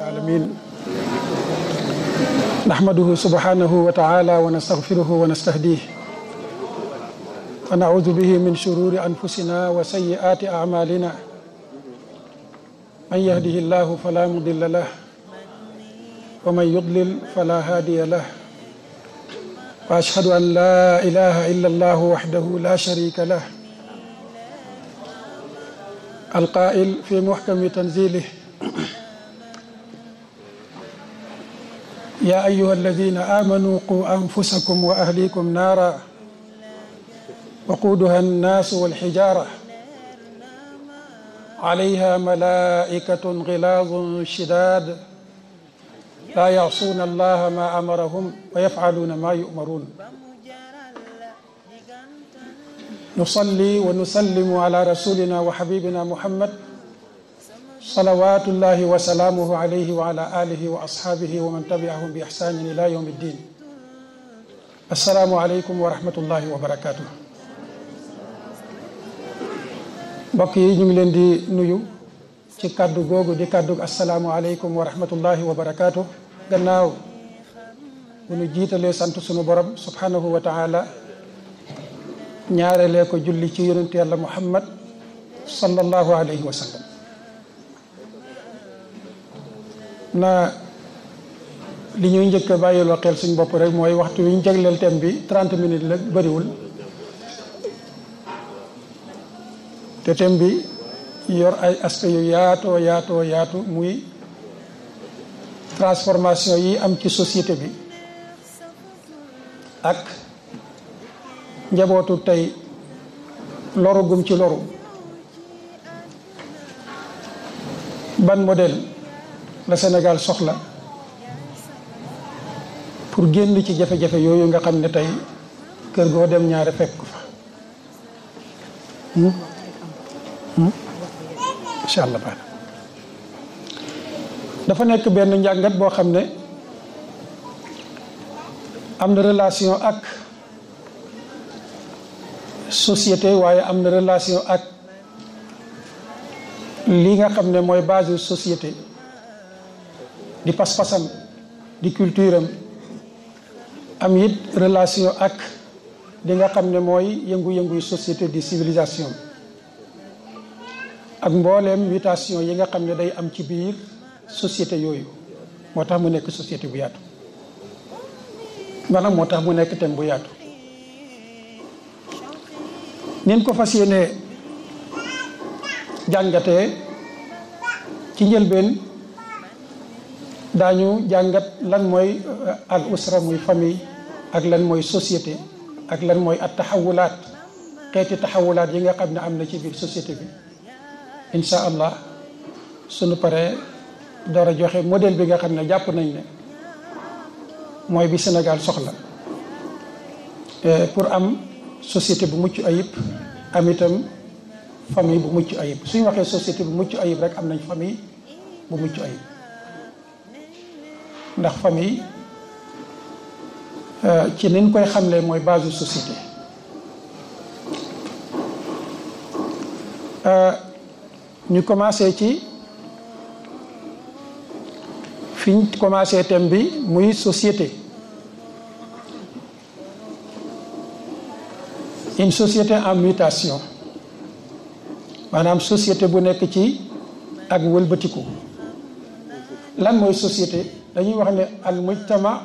العالمين نحمده سبحانه وتعالى ونستغفره ونستهديه ونعوذ به من شرور أنفسنا وسيئات أعمالنا من يهده الله فلا مضل له ومن يضلل فلا هادي له وأشهد أن لا إله إلا الله وحده لا شريك له القائل في محكم تنزيله يا أيها الذين آمنوا قوا أنفسكم وأهليكم نارا وقودها الناس والحجارة عليها ملائكة غلاظ شداد لا يعصون الله ما أمرهم ويفعلون ما يؤمرون نصلي ونسلم على رسولنا وحبيبنا محمد صلوات الله وسلامه عليه وعلى آله وأصحابه ومن تبعهم بإحسان إلى يوم الدين السلام عليكم ورحمة الله وبركاته mbokk yi ñu ngi leen di nuyu ci kàddu googu di kàddu assalaamu aleykum wa rahmatullahi wa barakaatu gannaaw bu ñu jiitalee sant sunu borom subhanahu wa taala ñaarelee ko julli ci yonent yàlla muhammad sallallahu alayhi wa sallam na li ñuy njëkk a bàyyiloo xel suñ bopp rek mooy waxtu wi ñu jagleel thème bi 30 minutes la bëriwul te thème bi yor ay aspect yu yaatu muy transformation yi am ci société bi ak njabootu tey loru gum ci loru ban modèle la Sénégal soxla pour génn ci jafe-jafe yooyu nga xam ne tey kër goo dem ñaare fekk ko fa incha allah baax dafa nekk benn njàngat boo xam ne am na relation ak société waaye am na relation ak li nga xam ne mooy base société di pas-pasam di culture am it relation ak di nga xam ne mooy yëngu-yënguy société di civilisation ak mbooleem mutation yi nga xam ne day am ci biir société yooyu moo tax mu nekk société bu yaatu maanaam moo tax mu nekk thème bu yaatu nin ko fas yéene jàngatee ci njëlbeen daañu jàngat lan mooy al usra muy famille ak lan mooy société ak lan mooy at taxawulaat xeeti taxawulaat yi nga xam ne am na ci biir société bi incha allah sunu paree door a joxe modèle bi nga xam ne jàpp nañ ne mooy bi Sénégal soxla pour am société bu mucc ayib am itam famille bu mucc ayib suñu waxee société bu mucc ayib rek am nañ famille bu mucc ayib ndax famille ci niñ koy xamlee mooy base société ñu commencé ci fi ñu commencé thème bi muy société une société en mutation maanaam société bu nekk ci ak wëlbatiku lan mooy société dañuy wax ne al mujtama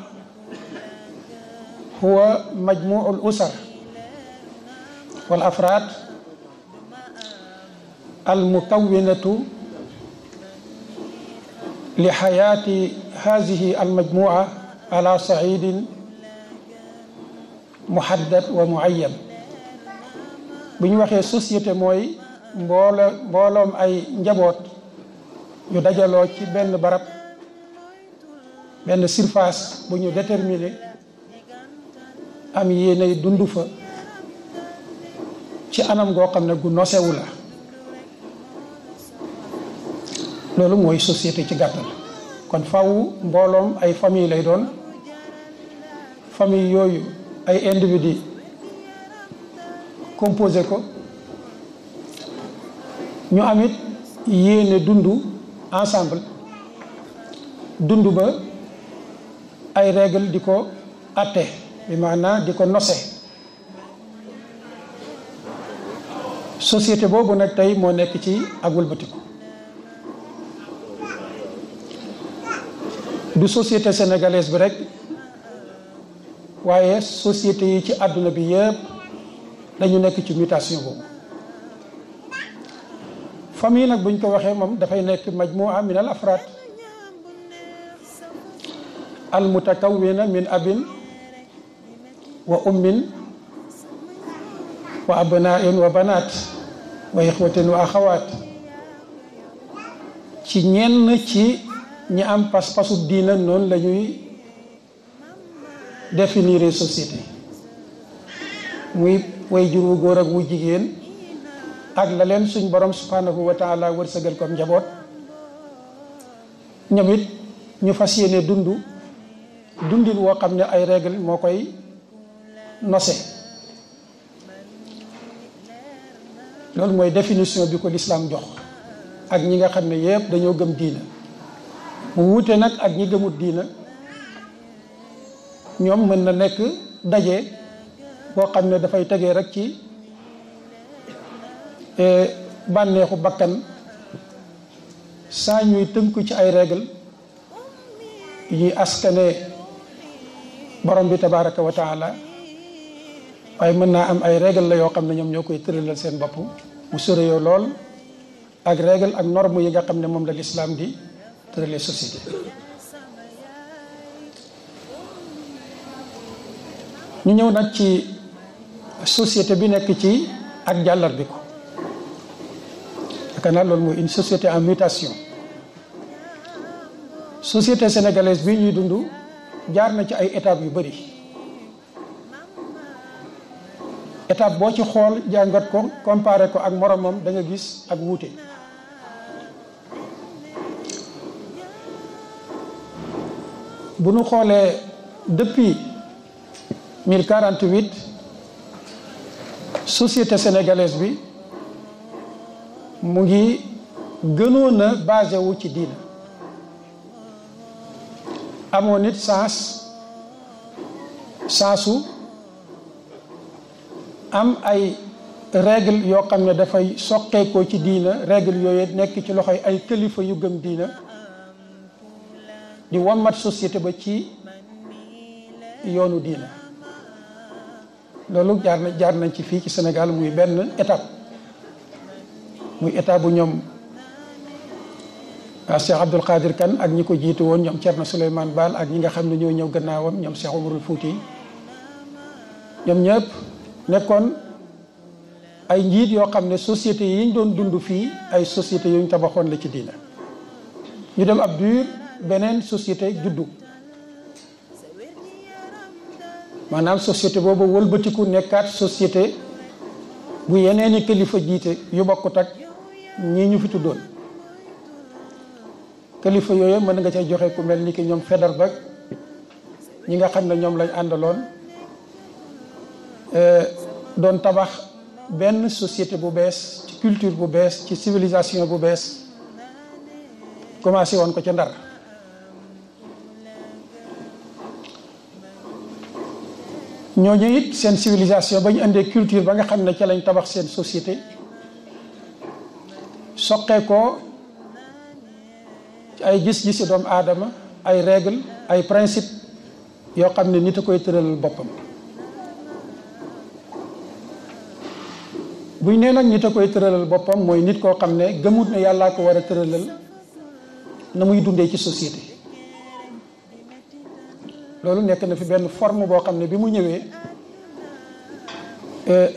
huwa majmuu al usar wal afraad المكونة لحياة هذه المجموعة على صعيد محدد ومعين bu ñu waxee société mooy mbooloom ay njaboot yu dajaloo ci benn barab benn surface bu ñu déterminé am yéenay dund fa ci anam goo xam ne gu nosewu la loolu mooy société ci gàttal kon faw mbooloom ay famille lay doon famille yooyu ay individu composé ko ñu amit yéene dund ensemble dund ba ay règle di ko atte bi maanaam di ko nose. société boobu nag tey moo nekk ci ak wëlbatiku du société sénégalaise bi rek waaye société yi ci àdduna bi yëpp dañu nekk ci mutation boobu. famille nag buñ ko waxee moom dafay nekk majmua min al afraad al mutakawwina min abin wa ummin wa abnain wa banaat wa ixwatin wa axawaat, ci ñenn ci ñi am pas-pasu diina noonu la ñuy définir société, muy way jur wu góor ak wu jigéen ak la leen suñ borom subhanahu wa taala wërsëgal comme njaboot. ñoom it ñu fas yéene dundin woo xam ne ay règle moo koy nose. loolu mooy définition bi ko lislaam jox ak ñi nga xam ne yëpp dañoo gëm diina. mu wuute nag ak ñi gëmut diina, ñoom mën na nekk daje boo xam ne dafay tegee rek ci bànneexu bakkan saa ñuy tënku ci ay règle yi askane borom bi tabaraka wa taala, waaye mën naa am ay règle la yoo xam ne ñoom ñoo koy tëralal seen bopp mu soriyo lool ak règle ak norme yi nga xam ne moom la lislaam di tëralee société. ñu ñëw nag ci société bi nekk ci ak jàllar bi ko yaakaar naa loolu mooy une société en mutation. société sénégalaise bi ñuy dund jaar na ci ay étapes yu bari. étape boo ci xool jàngat ko comparé ko ak moromam da nga gis ak wuute. bu nu xoolee depuis 1048 société sénégalaise bi mu ngi gënoon a basé wu ci diina, amoon nit sensu am ay règle yoo xam ne dafay soqeekoo ci diina. règle yooyu nekk ci loxoy ay kilifa yu gëm diina di wommat société ba ci yoonu diina. loolu jaar nañ ci fii ci Sénégal muy benn étape, muy étape bu ñoom Cheikh Abdoul Qadir Kane ak ñi ko jiitu woon, ñoom Thierno Souleymane Baal ak ñi nga xam ne ñoo ñëw gannaawam, ñoom Cheikh Omarul Fouti. ñoom ñëpp nekkoon ay njiit yoo xam ne société yi ñu doon dund fii ay société yu ñu tabaxoon la ci diina. ñu dem ab dur beneen société juddu, maanaam société boobu wëlbatiku nekkaat société bu yeneeni kilifa jiite yu bokkut ak ñii ñu fi tuddoon. kilifa yooyu mën nga cay joxe ku mel ni ki ñoom Faidherbe ñi nga xam ne ñoom lañ àndaloon doon tabax benn société bu bees, ci culture bu bees, ci civilisation bu bees, commencé woon ko ca Ndar. ñooñu it seen civilisation ba ñu indee culture ba nga xam ne ca lañ tabax seen société soqee ko ci ay gis-gisi doomu aadama, ay règle, ay principe yoo xam ne nit a koy tëralal boppam. buñ nee nag nit a koy tëralal boppam mooy nit koo xam ne gëmut ne yàllaa ko war a tëralal na muy dundee ci société. loolu nekk na fi benn forme boo xam ne bi mu ñëwee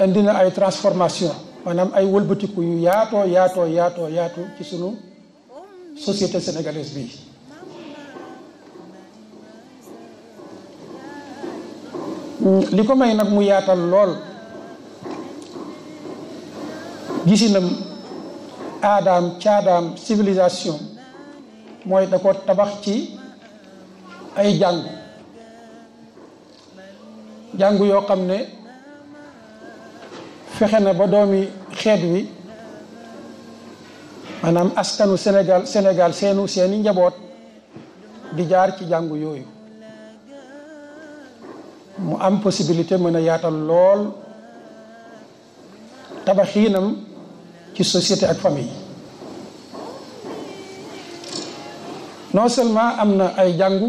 indi na ay transformation, maanaam ay wëlbatiku yu yaatu ci sunu société sénégalaise bi. li ko may nag mu yaatal lool gisinam, aadaam, caadaam, civilisation mooy da ko tabax ci ay jàngu yoo xam ne fexe na ba doomi xeet wi maanaam askanu Sénégal seeni njaboot di jaar ci jàngu yooyu mu am possibilité mën a yaatal lool tabaxiinam ci société ak famille. non seulement am na ay jàngu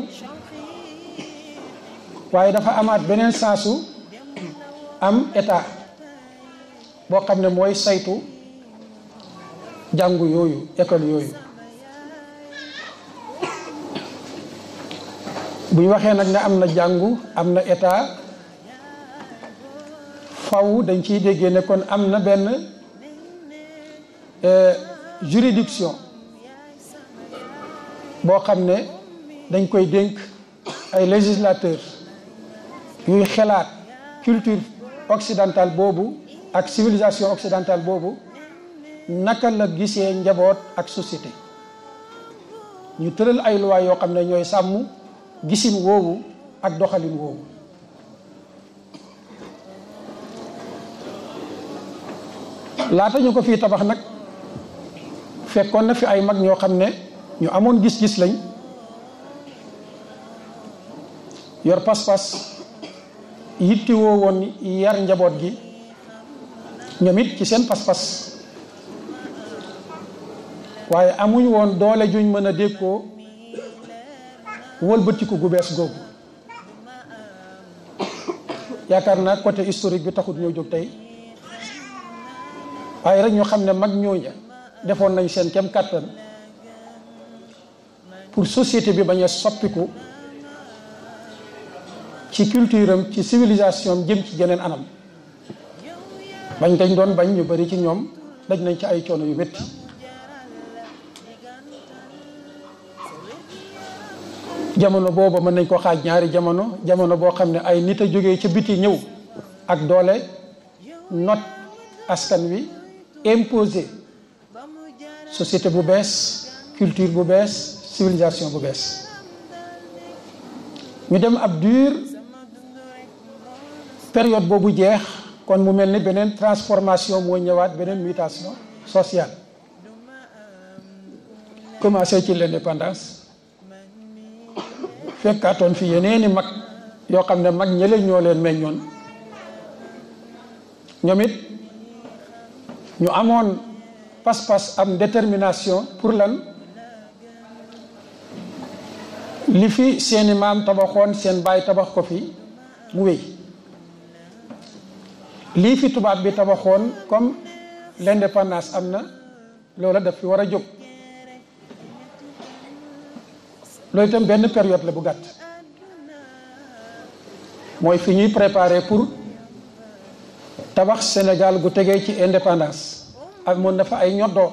waaye dafa amaat beneen sensu am état boo xam ne mooy saytu jàngu yooyu école yooyu. bu ñu waxee nag ne am na jàngu am na état faw dañ ciy déggee ne kon am na benn juridiction boo xam ne dañ koy dénk ay législateurs yuy xelaat culture occidentale boobu ak civilisation occidentale boobu naka la gisee njaboot ak société. ñu tëral ay loi yoo xam ne ñooy sàmm gisin woowu ak doxalin woowu. laata ñu ko fii tabax nag fekkoon na fi ay mag ñoo xam ne ñu amoon gis-gis lañ, yor pas-pas yittewoo woon yar njaboot gi ñoom it ci seen pas-pas, waaye amuñ woon doole juñ mën a dékkoo wëlbatiku gu bees googu. yaakaar naa côté historique bi taxut ñoo jóg tey, waaye rek ñu xam ne mag ñooña defoon nañ seen kem kàttan pour société bi bañ a soppiku ci culture am ci civilisation am jëm ci geneen anam. bañ dañ doon bañ ñu bari ci ñoom daj nañ ci ay coono yu métti. jamono booba mën nañ ko xaaj ñaari jamono boo xam ne ay nit a jógee ca biti ñëw ak doole not askan wi, imposer société bu bees, culture bu bees, civilisation bu bees. ñu dem ab dur période boobu jeex, kon mu mel ni beneen transformation moo ñëwaat, beneen mutation sociale commencé ci l'indépendance. fekkaatoon fi yeneeni mag yoo xam ne mag ñële ñoo leen meññoon, ñoom it ñu amoon pas-pas, am détermination pour lan li fi seeni maam tabaxoon, seen baay tabax ko fi mu wéy. lii fi tubaab bi tabaxoon comme l'indépendance am na, loola daf fi war a jóg. loolu itam benn période la bu gàtt, mooy fi ñuy préparer pour tabax Sénégal gu tegee ci indépendance. ak moon dafa ay ñoddoo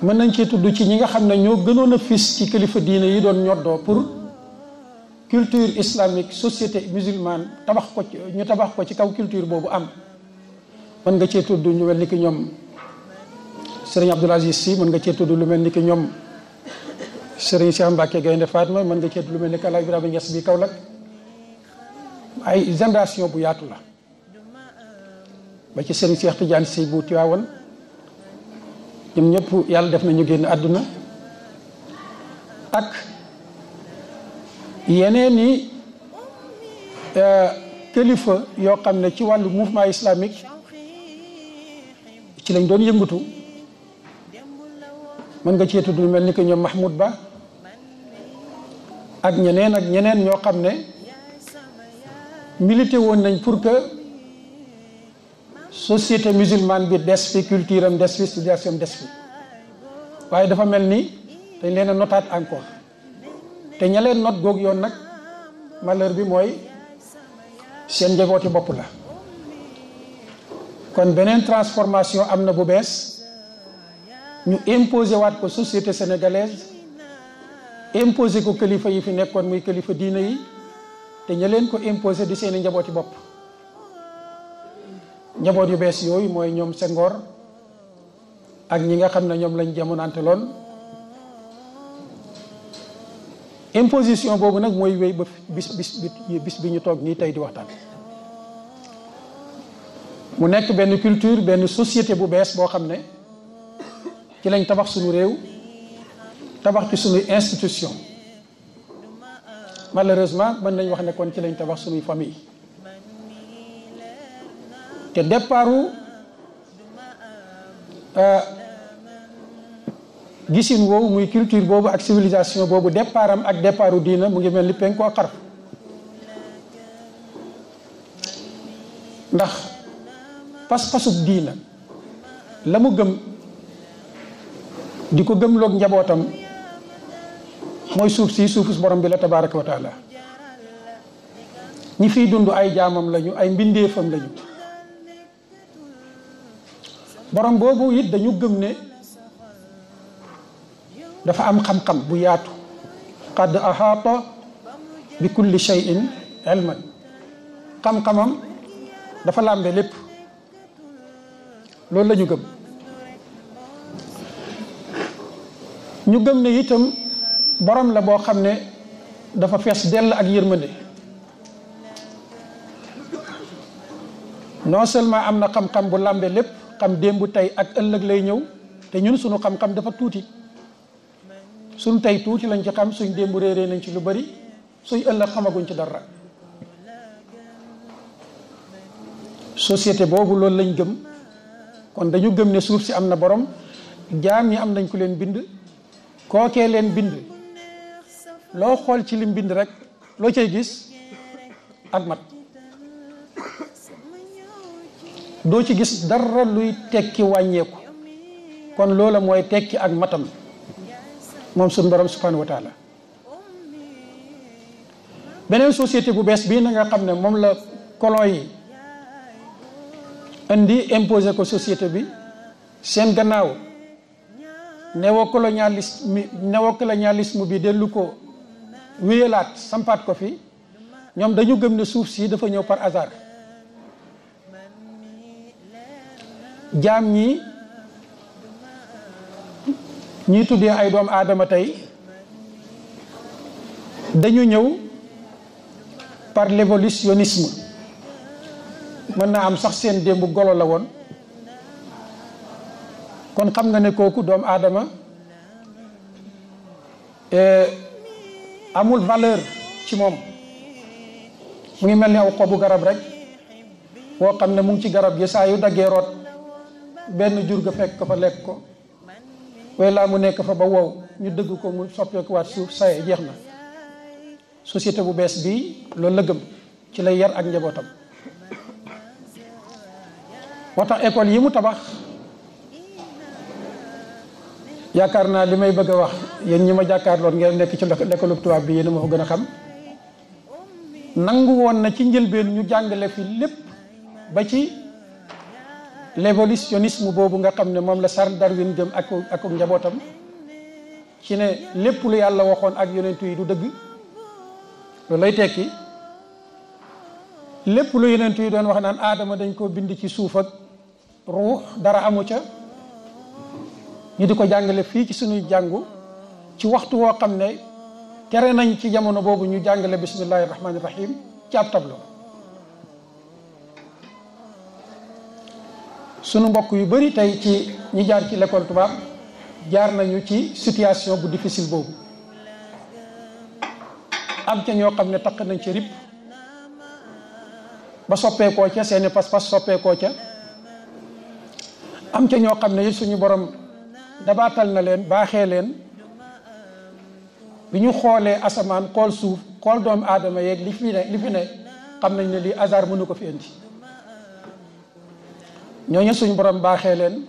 mën nañ ci tudd ci ñi nga xam ne ñoo gënoon a fis ci kilifa diine yi doon ñoddoo pour culture islamique, société musulmane ñu tabax ko ci kaw culture boobu am. mën nga cee tudd ñu mel ni ki ñoom Serigne Abdoul Aziz Sy, mën nga cee tudd lu mel ni ki ñoom Serigne Cheikh Mbacké Gaynde Fatma, mën nga cee tudd lu mel ni ki Alaaji Ibrahima Niass bi Kaolack. ay génération bu yaatu la ba ci Serigne Cheikh Tidiane Sy bu Tiwaawan, ñoom ñëpp yàlla def na ñu génn àdduna, ak yeneen i kilifa yoo xam ne ci wàllu mouvement islamique ci lañ doon yëngatu. mën nga cee tudd lu mel ni que ñoom Mahmoud Ba ak ñeneen ñoo xam ne milité woon nañ pour que société musulmane bi des fi, culture am des fi, civilisation des fi. waaye dafa mel ni dañ leen a notaat encore, te ña leen not goog yoon nag malheur bi mooy seen njabooti bopp la. kon beneen transformation am na bu bees, ñu imposer waat ko société sénégalaise, imposer ko kilifa yi fi nekkoon muy kilifa diine yi, te ña leen ko imposer di seeni njabooti bopp. njaboot yu bees yooyu mooy ñoom Senghor ak ñi nga xam ne ñoom lañ jamonante loon. imposition boobu nag mooy wéy ba bis bi ñu toog nii tey di waxtaan. mu nekk benn culture benn société bu bees boo xam ne ci lañ tabax suñu réew tabax ci suñuy institution malheureusement mën nañ wax ne kon ci lañ tabax suñuy famille te départu gisin woowu muy culture boobu ak civilisation boobu départam ak départu diina mu ngi mel ni penkoo xarf ndax pas-pasub diina la mu gëm di ko gëmloog njabootam mooy suuf si suufus borom bi la tabaraka wa taala ñi fiy dund ay jaamam lañu ay mbindeefam lañu borom boobu it dañu gëm ne dafa am xam-xam bu yaatu qad ahaata bi kulli shay'in ilman xam-xamam dafa làmbe lépp loolu la ñu gëm ñu gëm ne itam borom la boo xam ne dafa fees dell ak yërmande non seulement am na xam-xam bu làmbe lépp xam démb tey ak ëllëg lay ñëw te ñun suñu xam-xam dafa tuuti suñ tey tuuti lañ ci xam suñ démb réeree nañ ci lu bari suñ ëllëg xamaguñ ci dara société boobu loolu lañ gëm kon dañu gëm ne suuf si am na borom jaam ñi am nañ ku leen bind kookee leen bind loo xool ci lim bind rek loo cay gis ak mat doo ci gis dara luy tekki wàññeeku kon loola mooy tekki ak matam moom suñu borom subhanahu wa taala beneen société bu bees bii na nga xam ne moom la colon yi indi imposé ko société bi seen gannaaw néocolonialisme bi dellu ko wéyalaat sampaat ko fi ñoom dañu gëm ne suuf si dafa ñëw par hasard jaam ñi tuddee ay doom aadama tey dañu ñëw par l'évolutionnisme mën naa am sax seen démb golo la woon kon xam nga ne kooku doom aadama amul valeur ci moom mu ngi mel ni aw xobu garab rek boo xam ne mu ngi ci garab gi saa yu daggee root benn jur ga fekk ko fa lekk ko way laa mu nekk fa ba wow ñu dëgg ko mu soppeekuwaat suuf saye jeex na société bu bees bii loolu la gëm ci lay yar ak njabootam moo tax école yi mu tabax yaakaar naa li may bëgg a wax yéen ñi ma jàkkaarloon ngeen nekk ci l'école tubaab bi yéen a ma ko gën a xam nangu woon na ci njëlbeen ñu jàngale fi lépp ba ci l'évolutionnisme boobu nga xam ne moom la Charles Darwin gëm ak njabootam ci ne lépp lu yàlla waxoon ak yonentu yi du dëgg loolu lay tekki lépp lu yonentu yi doon wax naan aadama dañ ko bind ci suuf ak ruux dara amu ca ñu di ko jàngale fii ci suñuy jàngu ci waxtu woo xam ne tere nañ ci jamono boobu ñu jàngale bismillahi rahmaani rahim ci ab tableau sunu mbokk yu bari tey ci ñi jaar ci l'école tubaab jaar nañu ci situation bu difficile boobu am ca ñoo xam ne takk nañ ci rib ba soppeekoo ca seeni pas-pas soppeekoo ca am ca ñoo xam ne suñu borom dabaatal na leen baaxee leen bi ñu xoolee asamaan xool suuf xool doomu aadama yeeg li fi ne xam nañ ne lii hasard mënu ko fi indi ñooñu suñu borom baaxee leen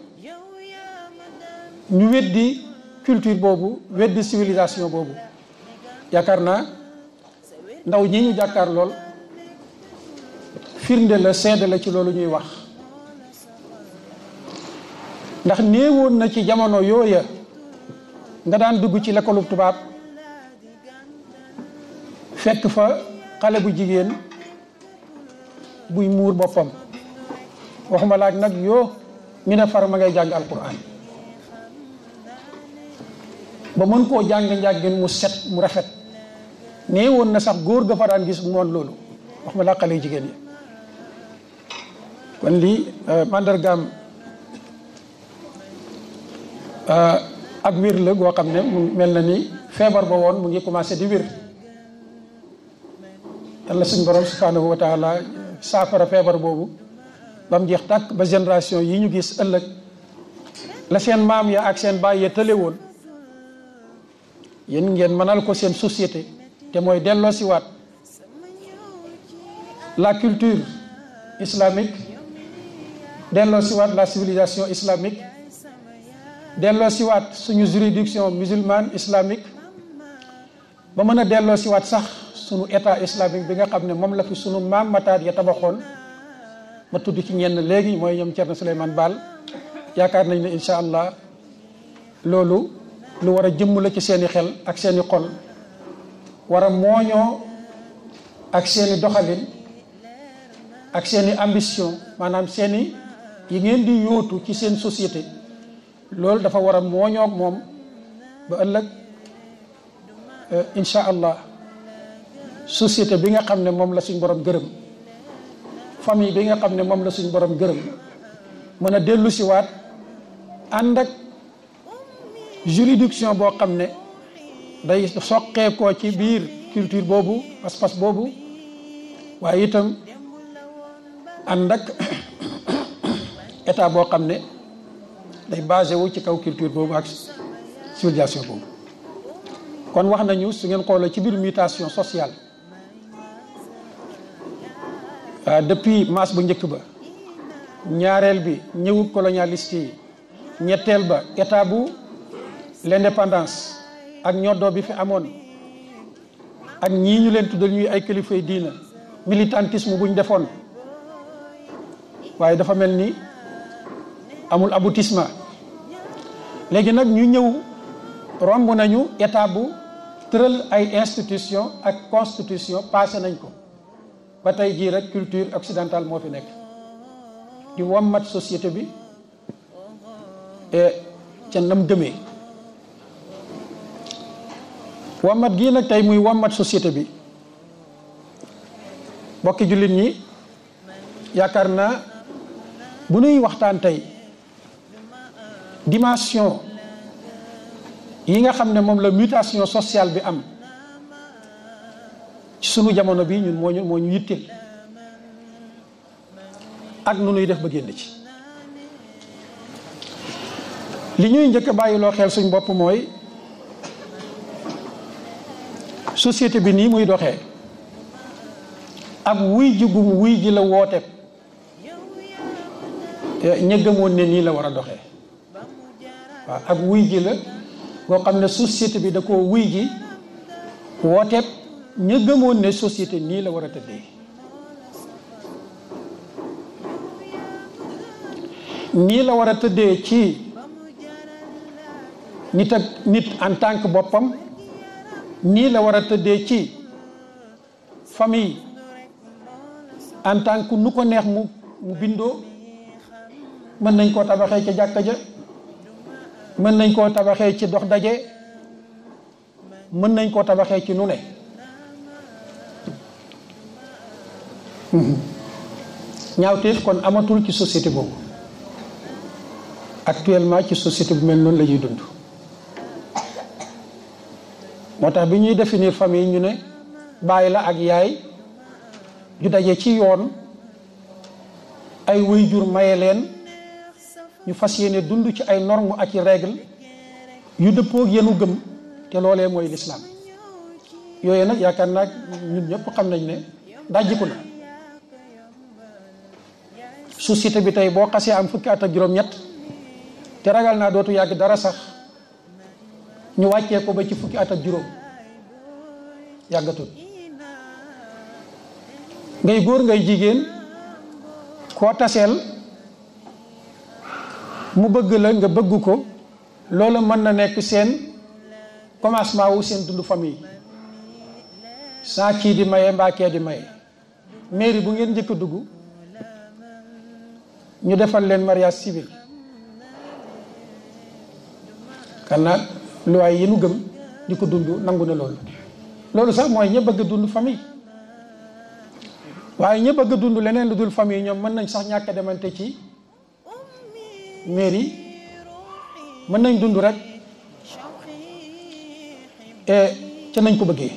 ñu weddi culture boobu weddi civilisation boobu yaakaar naa ndaw ñi ñu jàkkaar lool firnde la seede la ci loolu ñuy wax ndax néewoon na ci jamono yooya nga daan dugg ci l'école tubaab fekk fa xale bu jigéen buy muur boppam waxuma laaj nag yoo ñu ne far ma ngay jàng alquran ba mën koo jàng-njàngin mu set mu rafet néewoon na sax góor ga fa daan gis moon loolu waxuma laa xale yu jigéen yi kon lii mandargaam ak wér la goo xam ne mu mel na ni feebar ba woon mu ngi commencé di wér. yàlla suñ borom subhanahu wa taala saafara feebar boobu ba mu jeex tàkk ba génération yi ñu gis ëllëg la seen maam ya ak seen baay ya tële woon yéen ngeen mënal ko seen société te mooy delloo si waat la culture islamique, delloo si waat la civilisation islamique, delloo si waat suñu juridiction musulmane islamique, ba mën a delloo si waat sax suñu état islamique bi nga xam ne moom la fi suñu maam mataat ya tabaxoon. ma tudd ci ñenn léegi mooy ñoom Thierno Souleymane Baal. yaakaar nañ ne incha allah loolu lu war a jëmm la ci seeni xel ak seeni xol, war a mooñoo ak seeni doxalin ak seeni ambition, maanaam seeni yi ngeen di yóotu ci seen société. loolu dafa war a mooñoo ak moom ba ëllëg incha allah société bi nga xam ne moom la suñ borom gërëm, famille bi nga xam ne moom la suñ borom gërëm, mën a dellu si waat ànd ak juridiction boo xam ne day soqeekoo ci biir culture boobu, pas-pas boobu, waaye itam ànd ak état boo xam ne day basé wu ci kaw culture boobu ak civilisation boobu. kon wax nañu su ngeen xoolee ci biir mutation sociale depuis masse bu njëkk ba, ñaareel bi ñëwu colonialiste yi, ñetteel ba état bu l'indépendance ak ñoddoo bi fi amoon, ak ñii ñu leen tuddal ñuy ay kilifay diina, militantisme buñ defoon, waaye dafa mel ni amul aboutissement. léegi nag ñu ñëw romb nañu état bu tëral ay institution ak constitution, passé nañ ko ba tey jii rek culture occidentale moo fi nekk di wommat société bi ca nam gëmee. wommat gii nag tey muy wommat société bi, bokki jullit ñi, yaakaar naa bu nuy waxtaan tey dimension yi nga xam ne moom la mutation sociale bi am ci sunu jamono bi ñun moo ñu yitteel ak nu nuy def ba génn ci. li ñuy njëkk a bàyyiloo xel suñ bopp mooy société bi nii muy doxee ak wuy ji gum wuy ji la woote ña gëmoon ne nii la war a doxee. waaw ak wuy ji la boo xam ne société bi da koo wuy ji wooteeb ña gëmoon ne société nii la war a tëddee. nii la war a tëddee ci nit ak nit en tant que boppam, nii la war a tëddee ci famille en tant que nu ko neex mu bindoo. mën nañ koo tabaxee ca jàkka ja, mën nañ koo tabaxee ci dox daje, mën nañ koo tabaxee ci nu ne. ñaawteef kon amatul ci société boobu. actuellement ci société bu mel noonu la ñuy dund. moo tax bi ñuy définir famille ñu ne baay la ak yaay ju daje ci yoon, ay waajur maye leen, ñu fas yéene dund ci ay normes ak i règles yu dëppoog yenu gëm, te loolee mooy lislaam. yooyu nag yaakaar naa ñun ñëpp xam nañ ne dajjiku na. société bi tey boo xasee am fukki at ak juróom-ñett, te ragal naa dootu yàgg dara sax ñu wàccee ko ba ci fukki at ak juróom, yàggatul. ngay góor ngay jigéen, koo taseel mu bëgg la nga bëgg ko, loolu mën na nekk seen commencement wu seen dund famille, saa kii di maye mbaa kee di maye. mairie bu ngeen njëkk a dugg ñu defal leen mariage civil, xanaa loi yi nu gëm di ko dund nangu na loolu. loolu sax mooy ña bëgg dund famille. waaye ñi bëgg a dund leneen lu dul famille ñoom mën nañ sax ñàkk a demante ci mairie, mën nañ dund rek ca nañ ko bëggee.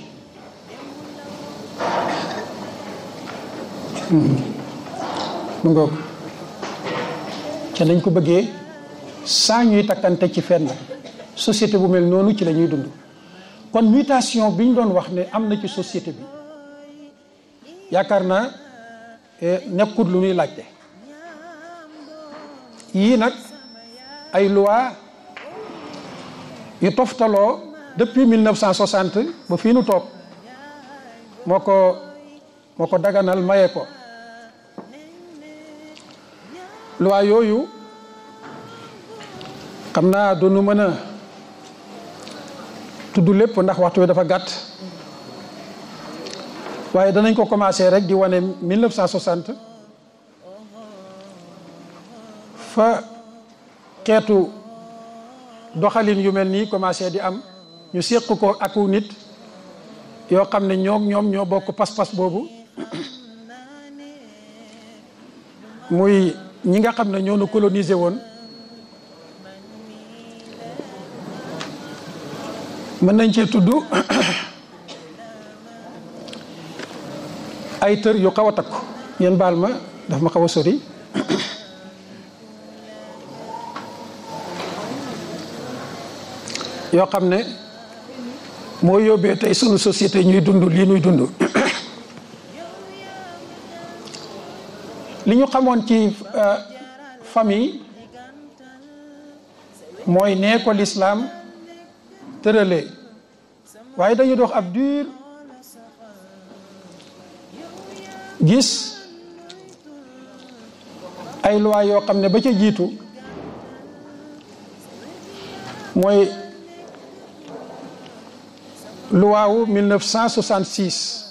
mu ngoog ca nañ ko bëggee saa ñuy takkante ci fenn. société bu mel noonu ci la ñuy dund. kon mutation bi ñu doon wax ne am na ci société bi yaakaar naa nekkut lu ñuy laajte. yii nag ay loi yu toftaloo depuis 1960 ba fii nu toog moo ko daganal maye ko. loi yooyu xam naa doonu mën a tudd lépp ndax waxtu wi dafa gàtt, waaye danañ ko commencé rek di wane 1960 fa xeetu doxalin yu mel nii commencé di am. ñu séq ko aku nit yoo xam ne ñoom ñoo bokk pas-pas boobu muy ñi nga xam ne ñoo nu colonisé woon. mën nañ cee tudd ay tër yu xaw a takku, yéen baal ma daf ma xaw a sori. yoo xam ne moo yóbbee tey sunu société ñuy dund lii ñuy dund. li ñu xamoon ci famille mooy nee ko lislaam tëralee, waaye dañu dox ab diir gis ay loi yoo xam ne ba ca jiitu mooy loi wu 1966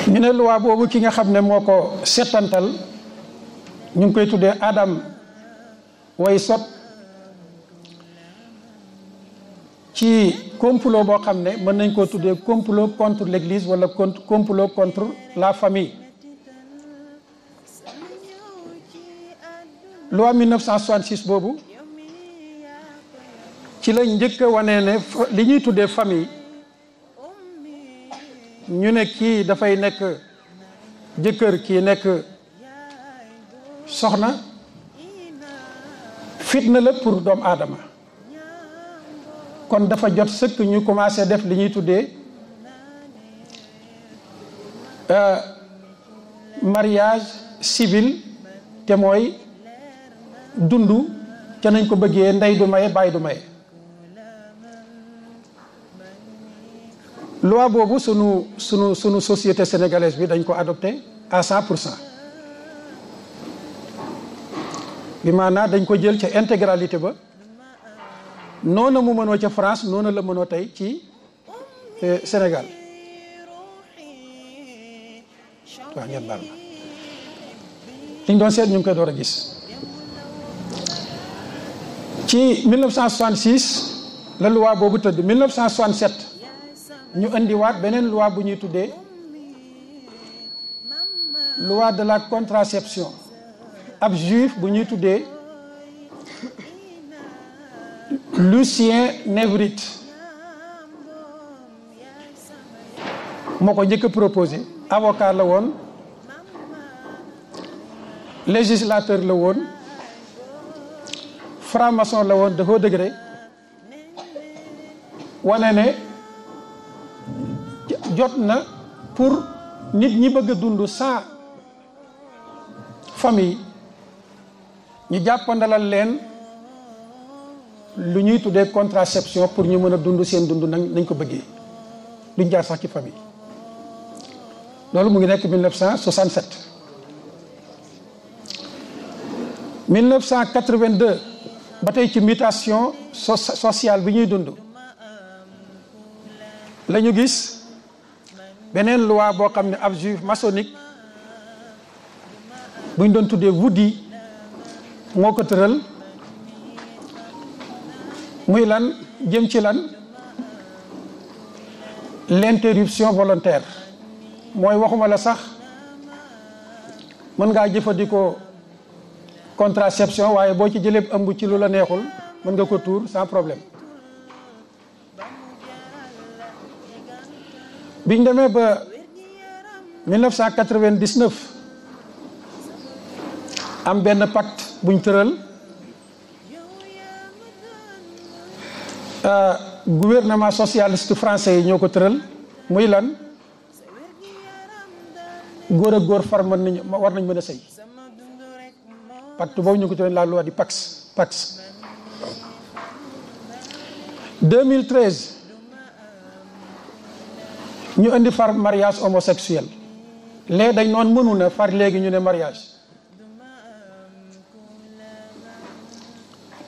ñu ne loi boobu ki nga xam ne moo ko settantal ñu ngi koy tuddee Adam Weishaupt ci complot boo xam ne mën nañ koo tuddee complot contre l'église wala complot contre la famille. loi 1966 boobu ci lañ njëkk a wane ne li ñuy tuddee famille ñu ne kii dafay nekk jëkkër kii nekk soxna fitna la pour doomu aadama. kon dafa jot sëkk ñu commencé def li ñuy tuddee mariage civil, te mooy dundu ca nañ ko bëggee ndey du maye baay du maye. loi boobu sunu société sénégalaise bi dañ ko adopté à 100%. bi maanaam dañ ko jël ca intégralité ba noona mu mënoo ca France noona la mënoo tey ci Sénégal. waaw ngeen baal ma liñ doon seet ñu ngi koy door a gis. ci 1966 la loi boobu tëdd. 1967 ñu indiwaat beneen loi bu ñuy tuddee loi de la contraception. ab juif bu ñuy tuddee Lucien Névrite moo ko njëkk a proposé. avocat la woon, législateur la woon, franc-maçon la woon de haut degré. wane ne jot na pour nit ñi bëgg a dund sans famille ñu jàppandalal leen lu ñuy tuddee contraception pour ñu mën a dund seen dund nañ ko bëggee luñ jaar sax ci famille. loolu mu ngi nekk 1967. 1982 ba tey ci mutation sociale bi ñuy dund la ñu gis beneen loi boo xam ne ab juif maçonnique buñ doon tuddee Woody moo ko tëral muy lan jëm ci lan l'interruption volontaire mooy waxuma la sax mën ngaa jëfandikoo contraception waaye boo ci jëlee ëmb ci lu la neexul mën nga ko tuur sans problème. biñ demee ba 1999 am benn pacte buñ tëral gouvernement socialiste français yi ñoo ko tëral muy lan góor ak góor far war nañ mën a sëy. pacte boobu ñu ko tëral la loi di Pax 2013 ñu indi far mariage homosexuel léegi dañ noon mënu na far léegi ñu ne mariage.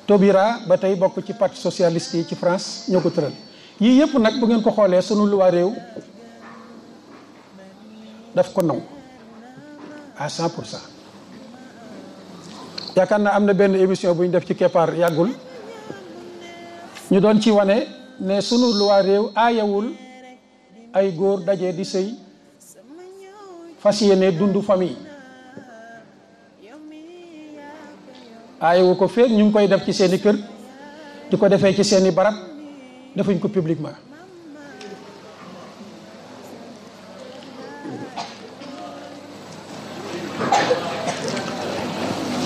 Taubira ba tey bokk ci parti socialiste yi ci France ñoo ko tëral yii yëpp nag bu ngeen ko xoolee sunu luwaa réew daf ko nangu à 100%. yaakaar naa am na benn émission bu ñu def ci keppaar yàggul ñu doon ci wane ne sunu luwaa réew aayewul ay góor daje di sëy fas yéene dundu famille aayewu ko feeg ñu ngi koy def ci seeni kër di ko defee ci seeni barab defuñ ko publiquement.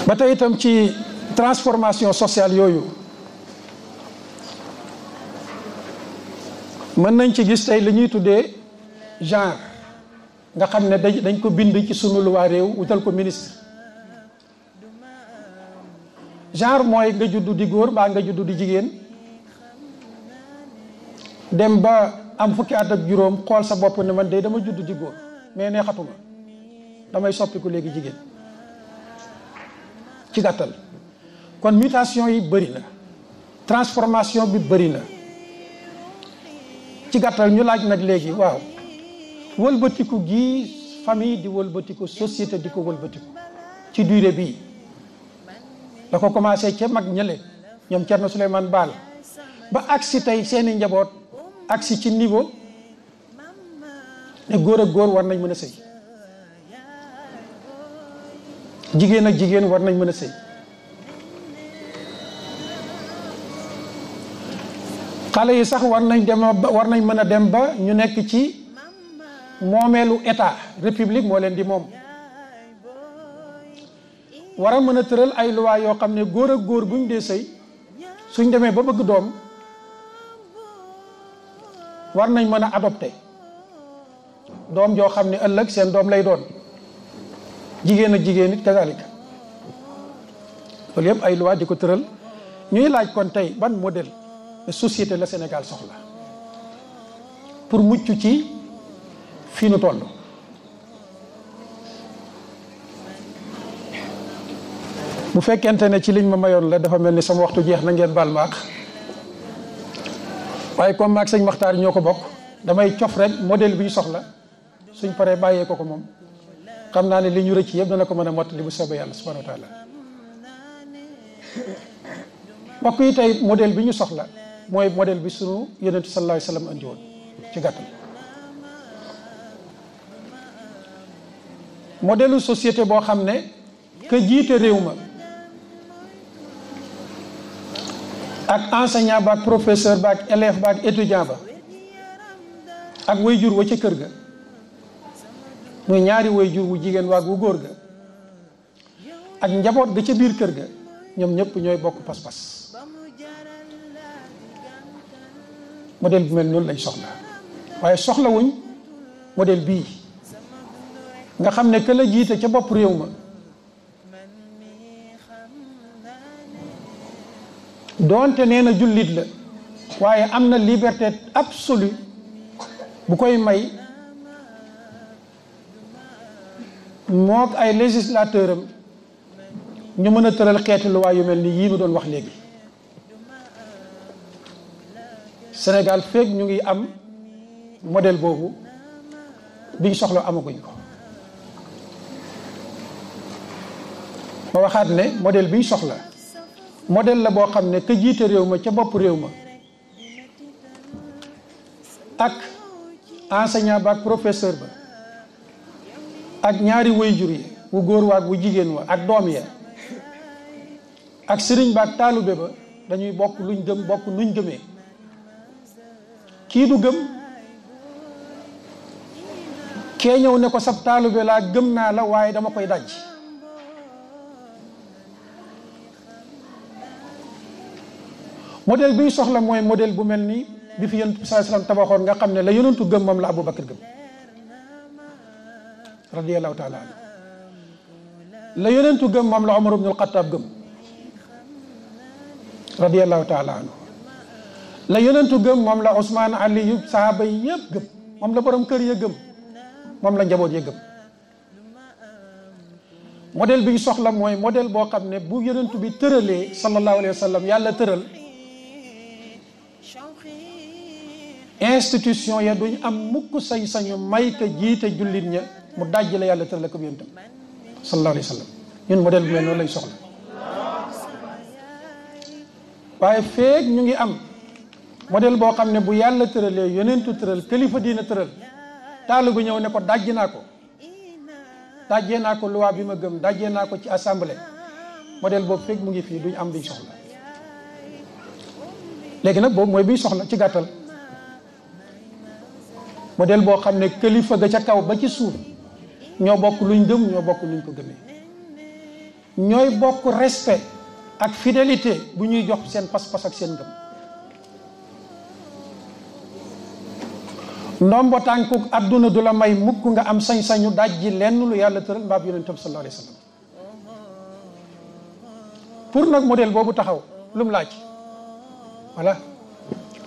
ba tey itam ci transformation sociale yooyu mën nañ ci gis tey li ñuy tuddee genre nga xam ne dañ ko bind ci sunu luwaa réew wutal ko ministre. genre mooy nga juddu di góor mbaa nga juddu di jigéen dem ba am fukki at ak juróom xool sa bopp ne man de dama juddu di góor mais neexatuma damay soppiku léegi jigéen ci gàttal. kon mutation yi bëri na transformation bi bëri na ci gàttal ñu laaj nag léegi waaw wëlbatiku gi famille di wëlbatiku société di ko wëlbatiku ci durée bii da ko commencé ca mag ñële ñoom Thierno Souleymane Baal ba agsi tey seeni njaboot agsi ci niveau ne góor ak góor war nañ mën a sëy jigéen ak jigéen war nañ mën a sëy xale yi sax war nañ mën a dem ba ñu nekk ci moomeelu état république moo leen di moom war a mën a tëral ay loi yoo xam ne góor ak góor buñ dee sëy suñ demee ba bëgg doom war nañ mën a adopté doom joo xam ne ëllëg seen doom lay doon jigéen ak jigéen it kazalika loolu yëpp ay loi di ko tëral ñuy laaj kon tey ban modèle de société la Sénégal soxla pour mucc ci fii nu toll. bu fekkente ne ci liñ ma mayoon la dafa mel ni sama waxtu jeex na ngeen baal ma ak waaye comme maag sëñ Maxtaar ñoo ko bokk damay cof rek modèle bi ñu soxla suñ paree bàyyee ko moom xam naa ne li ñu rëcc yëpp dana ko mën a mottali bu soobee yàlla subhanahu wa taala. mbokk yi tey modèle bi ñu soxla mooy modèle bi sunu yonentu sallallahu alayhi wa sallam andi woon ci gàttal. modèle société boo xam ne ka jiite réew ma ak enseignant ba ak professeur ba ak élève ba ak étudiant ba ak wayjur wa ca kër ga muy ñaari wayjur wu jigéen waag wu góor ga ak njaboot ga ca biir kër ga ñoom ñëpp ñooy bokk pas-pas. modèle bi mel noonu lañ soxla waaye soxlawuñ modèle bii nga xam ne que la jiite ca bopp réew ma doonte nee na jullit la waaye am na liberté absolue bu koy may mook ay législateur am ñu mën a tëral xeeti luwaa yu mel ni yii nu doon wax léegi. Sénégal feeg ñu ngi am modèle boobu biñ soxla amaguñ ko. ma waxaat ne modèle biñ soxla modèle la boo xam ne ka jiite réew ma ca bopp réew ma ak enseignant ba ak professeur ba ak ñaari waajur yi wu góor wa ak wu jigéen wa ak doom ya ak sëriñ ba ak taalube ba dañuy bokk luñ gëm bokk nuñ gëmee. kii du gëm kee ñëw ne ko sab taalube laa gëm naa la waaye dama koy daj. modèle bi ñu soxla mooy modèle bu mel ni bi fi yonent bi sallallahu alayhi wasallam tabaxoon nga xam ne la yonentu gëm moom la Abubakar gëm radiyallahu taala anhu. la yonentu gëm moom la Umar ibn al-Khattab gëm radiyallahu taala anhu. la yonentu gëm moom la Ousmane Ali sahaaba yi yëpp gëm moom la borom kër ya gëm moom la njaboot ya gëm. modèle bi ñu soxla mooy modèle boo xam ne bu yonentu bi tëralee sallallahu alayhi wa sallam yàlla tëral institution ya duñ am mukk sañ-sañu may ka jiite jullit ña mu dajj la yàlla tëral ko yonentam sallallahu alayhi wa sallam. ñun modèle bu mel noonu lañ soxla waaye feek ñu ngi am modèle boo xam ne bu yàlla tëralee yonentu tëral kilifa diina tëral taalu bu ñëw ne ko dajj naa ko dajjee naa ko loi bi ma gëm dajjee naa ko ci assemblée modèle boobu fekk mu ngi fii duñ am biñ soxla. léegi nag boobu mooy biñ soxla ci gàttal modèle boo xam ne kilifa ga ca kaw ba ci suuf ñoo bokk luñ gëm ñoo bokk luñ ko gëmee ñooy bokk respect ak fidélité bu ñuy jox seen pas-pas ak seen gëm. ndombo tànku adduna du la may mukk nga am sañ-sañu dajji lenn lu yàlla tëral mbaab yonentam sallallahu alayhi wa sallam. pour nag modèle boobu taxaw lu mu laaj voilà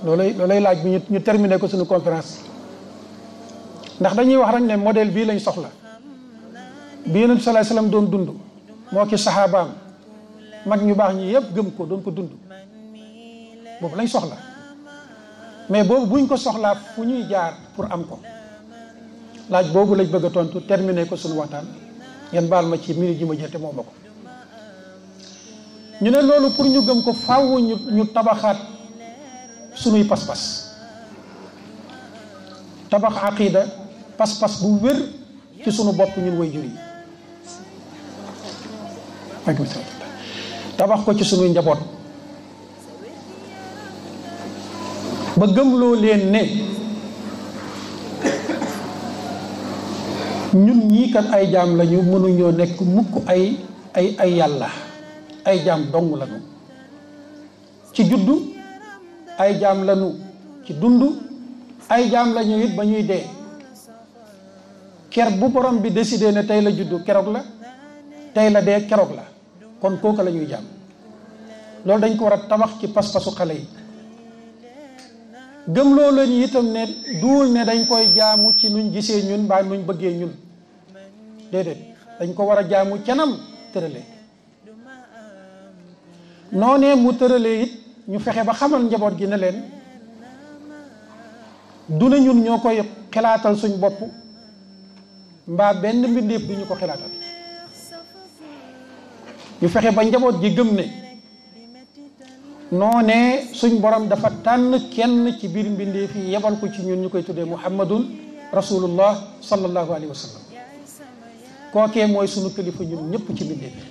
loolay laaj bi ñu terminé ko suñu conférence. ndax dañuy wax rek ne modèle bii lañ soxla bi yonent sallallahu alayhi wa sallam doon dund moo ki saxaabaam mag ñu baax ñi yëpp gëm ko doon ko dund boobu lañ soxla. mais boobu buñ ko soxlaa fu ñuy jaar pour am ko laaj boobu lañ bëgg a tontu terminé ko suñu waxtaan ngeen baal ma ci minute ji ma jël te moo ma ko. ñu ne loolu pour ñu gëm ko faaw ñu tabaxaat suñuy pas-pas tabax aqida pas-pas bu wér ci sunu bopp ñun way jur yi tabax ko ci sunuy njaboot ba gëmloo leen ne ñun ñii kat ay jaam lañu mënuñoo nekk mukk ay yàlla ay jaam dong lañu ci juddu ay jaam lañu ci dund ay jaam lañu it ba ñuy dee ker bu borom bi décidé ne tey la juddu keroog la tey la dee keroog la kon kooka la ñuy jaam loolu dañ ko war a tabax ci pas-pasu xale yi gëm loo lañu itam ne duul ne dañ koy jaamu ci nuñ gisee ñun mbaa nuñ bëggee ñun déedéet dañ ko war a jaamu canam tëralee noonee mu tëralee it ñu fexe ba xamal njaboot gi ne leen du na ñun ñoo koy xalaatal suñ bopp mbaa benn mbindeef bi ñu ko xalaatal ñu fexe ba njaboot gi gëm ne noonee suñ borom dafa tànn kenn ci biir mbindeef yi yebal ko ci ñun ñu koy tuddee muhammadun rasulullah sallallahu alayhi wa sallam kookee mooy sunu kilifa ñun ñëpp ci mbindeef yi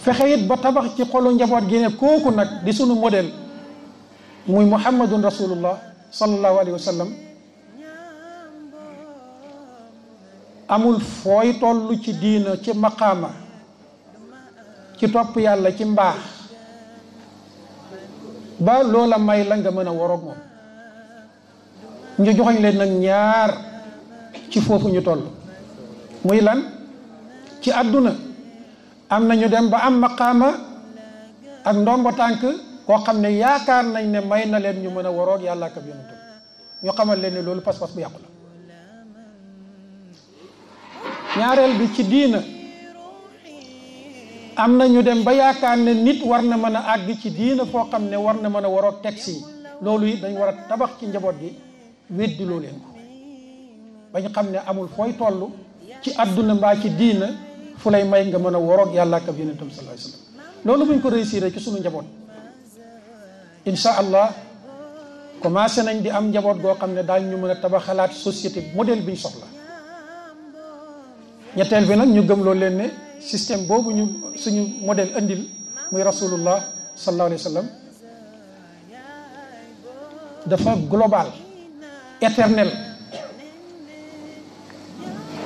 fexe it ba tabax ci xolu njaboot gi ne kooku nag di sunu modèle muy muhammadun rasulullah sallallahu alayhi wa sallam amul fooy toll ci diina ci maqaama ci topp yàlla ci mbaax ba loola may la nga mën a waroog moom ñu joxañ leen nag ñaar ci foofu ñu toll muy lan ci àdduna am na ñu dem ba am maqaama ak ndombo tànk koo xam ne yaakaar nañ ne may na leen ñu mën a waroog yàlla ak ab yonentam ñu xamal leen ne loolu pas-pas bu yàqu la ñaareel bi ci diina am na ñu dem ba yaakaar ne nit war na mën a àgg ci diina foo xam ne war na mën a waroog texte yi loolu it dañ war a tabax ci njaboot gi weddiloo leen ko bañ xam ne amul fooy toll ci àdduna mbaa ci diina fu lay may nga mën a woroog yàlla ak ab yonentam sallallahu alayhi wasallam loolu buñ ko réussir ci sunu njaboot insha allah commencé nañ di am njaboot goo xam ne daal ñu mën a tabaxalaat société modèle biñ soxla ñetteel bi nag ñu gëm loolu leen ne système boobu ñu suñu modèle andil muy rasulullah sallallahu alayhi wasallam dafa global éternel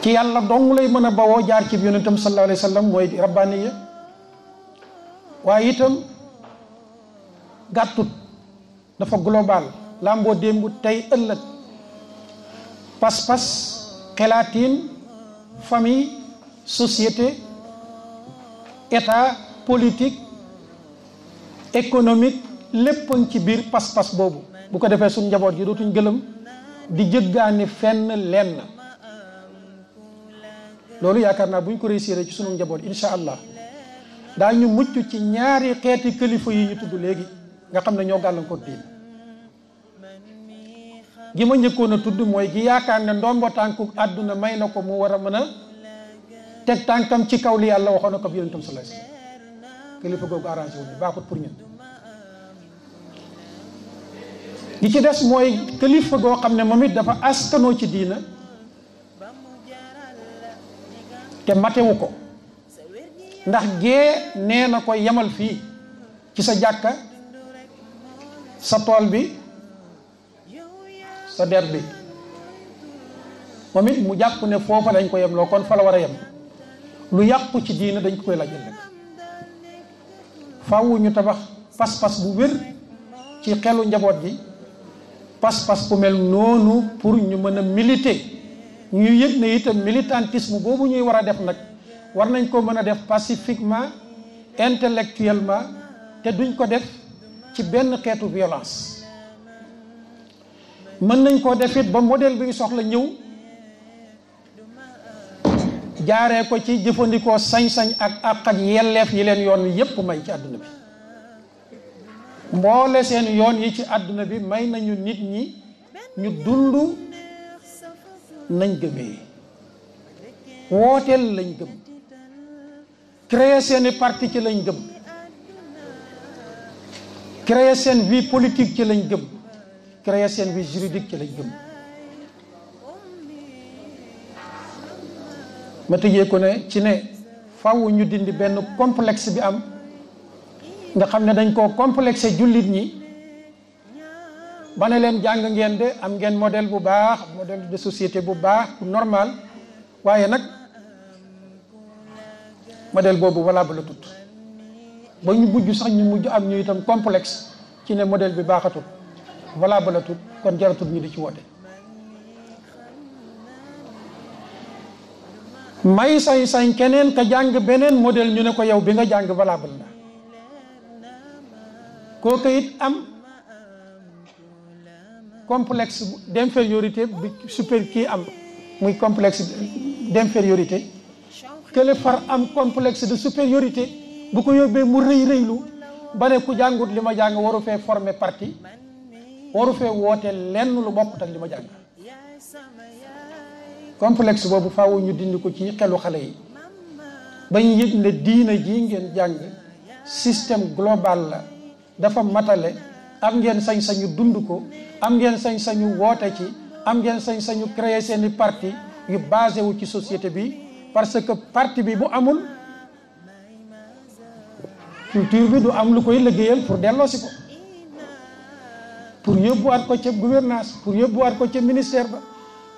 ci yàlla dong lay mën a bawoo jaar ci yonentam sallallahu alayhi wasallam mooy rabbaniya waaye itam gàttut dafa global lamboo démb tey ëllëg pas-pas xelaatiin famille société état politique économique lépp ci biir pas-pas boobu bu ko defee suñ njaboot gi dootuñ gëlëm di jëggaani fenn lenn loolu yaakaar naa buñ ko réussir ci sunu njaboot insha allah daal ñu mucc ci ñaari xeeti kilifa yi ñu tudd léegi nga xam ne ñoo gàllankoor diin gi ma njëkkoon a tudd mooy gi yaakaar ne ndombo tànku àdduna may na ko mu war a mën a teg tànkam ci kaw li yàlla waxoon na ko yonentam sallallahu alayhi wasallam kilifa googu arrangé wu ñu baaxut pour ñun gi ci des mooy kilifa goo xam ne moom it dafa askanoo ci diina te matewu ko ndax gee nee na ko yemal fii ci sa jàkka sa tool bi sa der bi moom it mu jàpp ne foofa lañ ko yemloo kon fa la war a yem lu yàqu ci diina dañ ko koy laaj ëllëg faaw ñu tabax pas-pas bu wér ci xelu njaboot gi pas-pas bu mel noonu pour ñu mën a militer ñu yëg ne itam militantisme boobu ñuy war a def nag war nañ ko mën a def pacifiquement intellectuellement te duñ ko def ci benn xeetu violence mën nañ koo def it ba modèle bi ñu soxla ñëw jaaree ko ci jëfandikoo sañ-sañ ak yelleef yi leen yoon wi yépp may ci àdduna bi mboole seen yoon yi ci àdduna bi may nañu nit ñi ñu dund nañ gëmee wooteel lañ gëm créer seeni parti ci lañ gëm créer seen vie politique ci lañ gëm créer seen vie juridique ci lañ gëm ma tëjee ko ne ci ne faaw ñu dindi benn complexe bi am nga xam ne dañ koo complexé jullit ñi ba ne leen jàng ngeen de am ngeen modèle bu baax modèle de société bu baax bu normal waaye nag modèle boobu valable la tut ba ñu mujj sax ñu mujj am ñu itam complexe ci ne modèle bi baaxatul valable la tut kon jaratul ñu di ci woote may sañ-sañ keneen ka jàng beneen modèle ñu ne ko yow bi nga jàng valable na kooku it am complexe d'infériorité bi super kii am muy complexe d'infériorité kële far am complexe de supériorité bu ko yóbbee mu rëy rëylu ba ne ku jàngut li ma jàng waru fee former parti waru fee woote lenn lu bokkut ak li ma jàng complexe boobu faaw ñu dindi ko ci xelu xale yi bañ yëg ne diina ji ngeen jàng système global la dafa matale am ngeen sañ-sañu dund ko am ngeen sañ-sañu woote ci am ngeen sañ-sañu créer seeni parti yu basé wu ci société bi parce que parti bi bu amul culture bi du am lu koy liggéeyal pour delloosi ko pour yóbbuwaat ko ca gouvernance pour yóbbuwaat ko ca ministère ba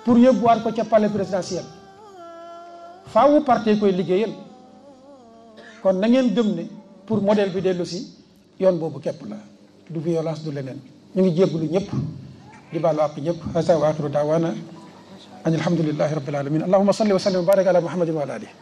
pour yóbbuwaat ko ca palais présidentiel faawu parti koy liggéeyal kon na ngeen gëm ne pour modèle bi dellu si yoon boobu képp la du violence du leneen ñu ngi jéggalu ñëpp di baalu àq ñëpp hasa wa axiru daawaana an alhamdulillahi rabbil alamin allahumma salli wa sallim wa barik ala muhammadin wa ala alihi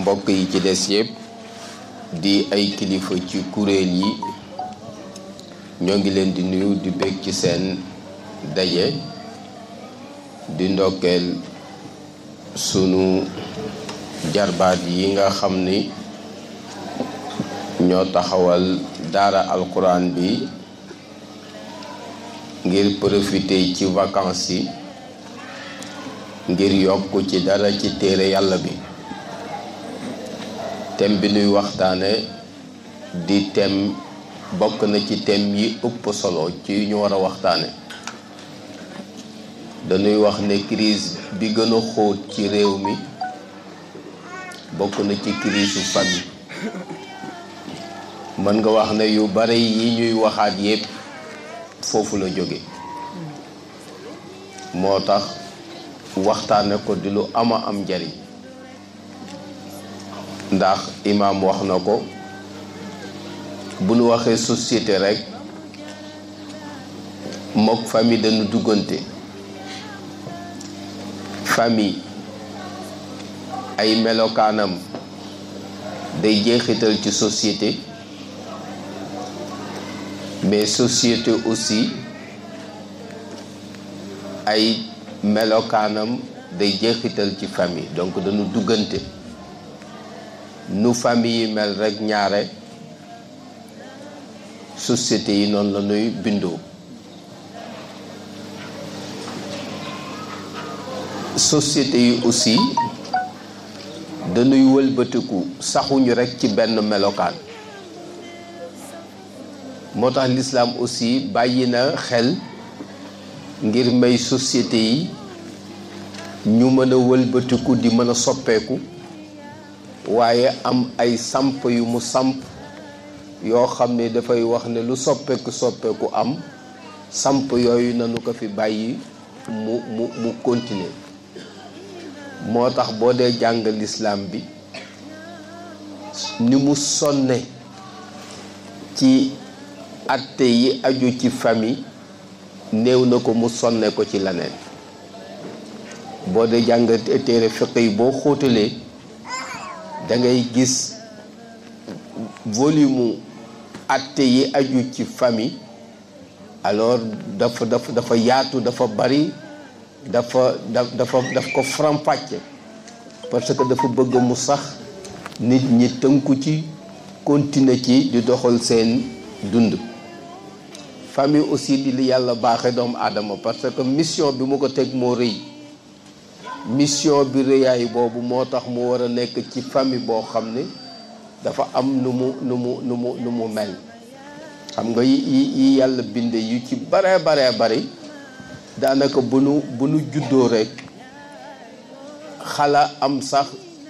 mbokk yi ci des yëpp di ay kilifa ci kuréel yi ñoo ngi leen di nuyu di bég ci seen daje di ndokkeel sunu jarbaat yi nga xam ni ñoo taxawal daara alquran bi ngir profiter ci vacances yi ngir yokk ci dara ci téere yàlla bi. thème bi nuy waxtaane di thème bokk na ci thème yi ëpp solo ci ñu war a waxtaane. dañuy wax ne crise bi gën a xóot ci réew mi bokk na ci crise su famille. mën nga wax ne yu bare yi ñuy waxaat yépp foofu la jóge moo tax waxtaane ko di lu ama am njariñ ndax imaam wax na ko bu nu waxee société rekk mook famille dañu duggante. famille ay melokaanam day jeexital ci société mais société aussi ay melokaanam day jeexital ci famille donc dañu duggante. nu famille yi mel rekk ñaare société yi noonu la ñuy bindoo. société yi aussi dañuy wëlbatiku saxuñu rekk ci benn melokaan. moo tax l'islam aussi bàyyi na xel ngir may société yi ñu mën a wëlbatiku di mën a soppeeku waaye am ay samp yu mu samp yoo xam ne dafay wax ne lu soppeeku am samp yooyu nanu ko fi bàyyi mu continuer. moo tax boo dee jàng lislaam bi ni mu sonne ci atte yi aju ci famille néew na ko mu sonne ko ci leneen. boo dee jàng téere fiqh yi boo xóotalee da ngay gis volume atte yi aju ci famille alors dafa yaatu dafa bari daf ko faram-fàcce parce que dafa bëgg mu sax nit ñi tënku ci continuer ci di doxal seen dund. famille aussi di li yàlla baaxe doomu aadama parce que mission bi mu ko teg moo rëy. mission bi rëyaay boobu moo tax mu war a nekk ci famille boo xam ne dafa am nu mu mel. xam nga yi yàlla binde yu ci bare bari daanaka bu nu juddoo rekk xala am sax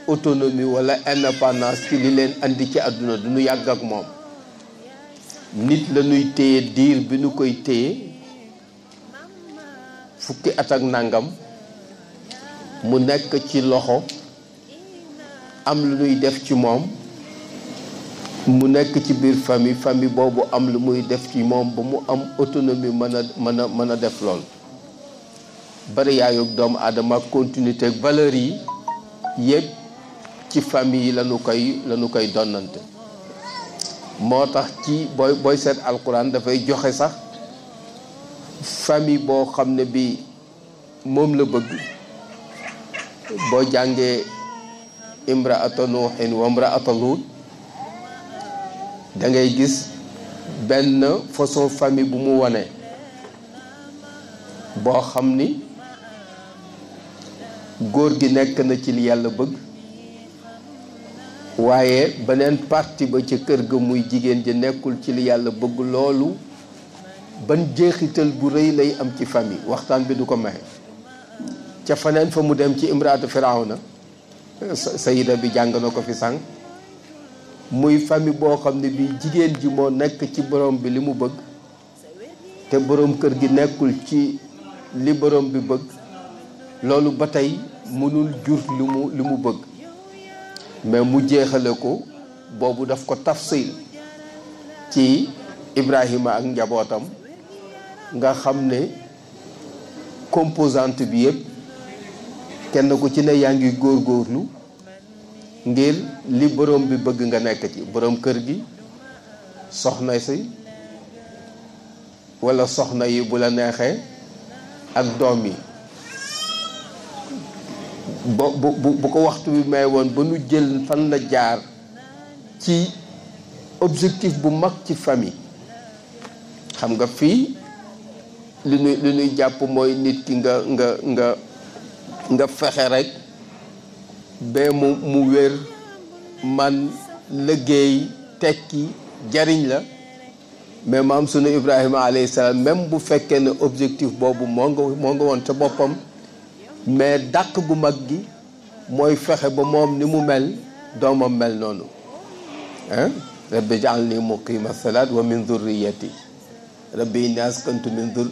autonomie walla indépendance ci li leen andi ci àdduna du nu yàgg ak moom. nit la ñuy téye diir bi nu koy téye fukki at ak nangam mu nekk ci loxo am lu ñuy def ci moom mu nekk ci biir famille boobu am lu muy def ci moom ba mu am autonomie mën a def lool. bari yaayug doomu aadama ak continuité ak valeurs yi yépp ci famille yi lañu koy donnante. moo tax ci booy seet alquran dafay joxe sax famille boo xam ne bi moom la bëgg. boo jàngee imraata nuuhin wa imraata luut da ngay gis benn façon famille bu mu wane boo xam ni góor gi nekk na ci li yàlla bëgg waaye beneen parti ba ca kër ga muy jigéen ji nekkul ci li yàlla bëgg. loolu ban jeexital bu rëy lay am ci famille waxtaan bi du ko maye. ca faneen fa mu dem ci imraatu firawna sayida bi jàng na ko fi sànq muy famille boo xam ne bi jigéen ji moo nekk ci borom bi li mu bëgg te borom kër gi nekkul ci li borom bi bëgg. loolu ba tey mënul jur li mu bëgg mais mu jeexale ko boobu daf ko tafsil ci Ibrahima ak njabootam nga xam ne composante bi yëpp kenn ku ci ne yaa ngi góorgóorlu ngir li borom bi bëgg nga nekk ci borom kër gi soxna si walla soxna yi bu la neexee ak doom yi bu ko waxtu bi may woon ba nu jël fan la jaar ci objectif bu mag ci famille xam nga fii li ñuy jàpp mooy nit ki nga fexe rek ba mu wér man liggéey tekki jariñ la mais maam sunu Ibrahima alayhi salaam même bu fekkee ne objectif boobu moo nga woon ca boppam mais dàq gu mag gi mooy fexe ba moom ni mu mel doomam mel noonu rabbi ja'alni muqima salat wa min dhurriyati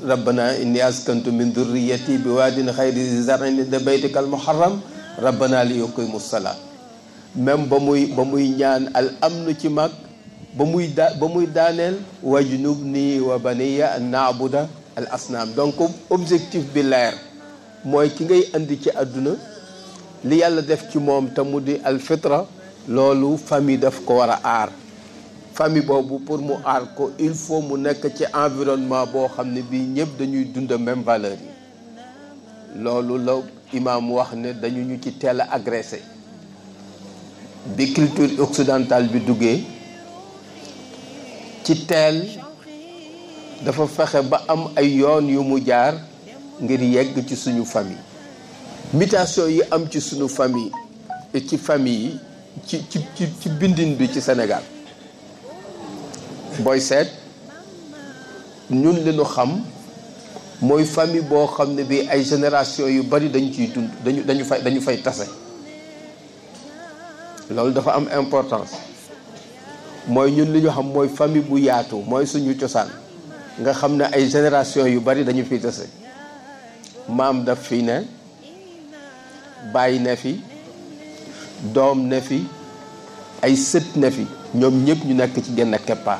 rabbana inni askantu min dhurriyati bi waadin xayri zi zar'in inda baytika al muharram rabbana li yuqimu salat même ba muy ñaan al amnu ci mag ba muy daaneel wajnubni wa baniya an na'buda al asnaam. donc objectif bi leer mooy ki ngay andi ci àdduna li yàlla def ci moom te mu di al fitra loolu famille daf ko war a aar. famille boobu pour mu aar ko il faut mu nekk ci environnement boo xam ne bii ñëpp dañuy dund même valeur yi. loolu la imaam wax ne dañu ñu ci teel a agressé bi culture occidentale bi duggee ci teel dafa fexe ba am ay yoon yu mu jaar ngir yegg ci suñu famille. mutation yi am ci suñu famille ci famille yi ci bindin bi ci Sénégal booy seet ñun li ñu xam mooy famille boo xam ne bi ay génération yu bari dañ ciy dund dañu fay tase. loolu dafa am importance mooy ñun li ñu xam mooy famille bu yaatu mooy suñu cosaan nga xam ne ay génération yu bari dañu fiy tase. maam daf fi ne bàyyi ne fi doom ne fi ay sët ne fi ñoom ñëpp ñu nekk ci genn keppaar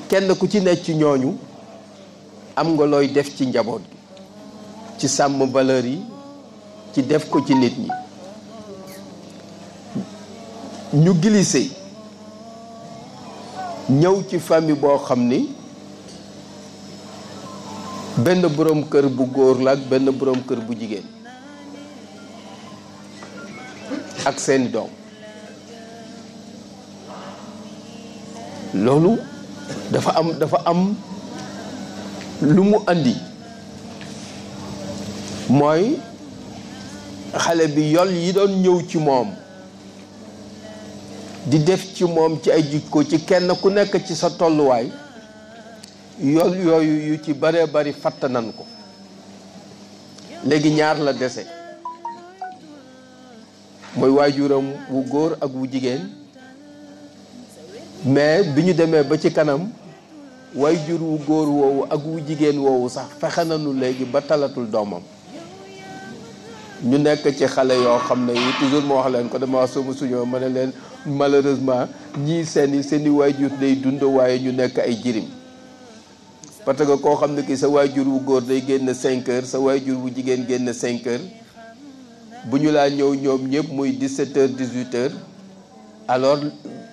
kenn ku ci nekk ci ñooñu am nga looy def ci njaboot gi ci sàmm valeur yi ci def ko ci nit ñi. ñu glissé ñëw ci famille boo xam ni benn boroom kër bu góor la ak benn boroom kër bu jigéen ak seeni doom. loolu dafa am lu mu andi mooy xale bi yol yi doon ñëw ci moom di def ci moom ci ay jikko ci kenn ku nekk ci sa tolluwaay yol yooyu yu ci bare bari fatt nan ko léegi ñaar la dese mooy waajuram wu góor ak wu jigéen. mais bi ñu demee ba ci kanam waajur wu góor woowu ak wu jigéen woowu sax fexe nañu léegi ba talatul doomam. ñu nekk ci xale yoo xam ne yi toujours moo wax leen ko dama wax sama suñoo ma ne leen malheureusement ñii seeni waajur day dund waaye ñu nekk ay jirim. parce que koo xam ne ki sa waajur wu góor day génn 5 heures sa waajur wu jigéen génn 5 heures bu ñu laa ñëw ñoom ñëpp muy 17 heures 18 heures alors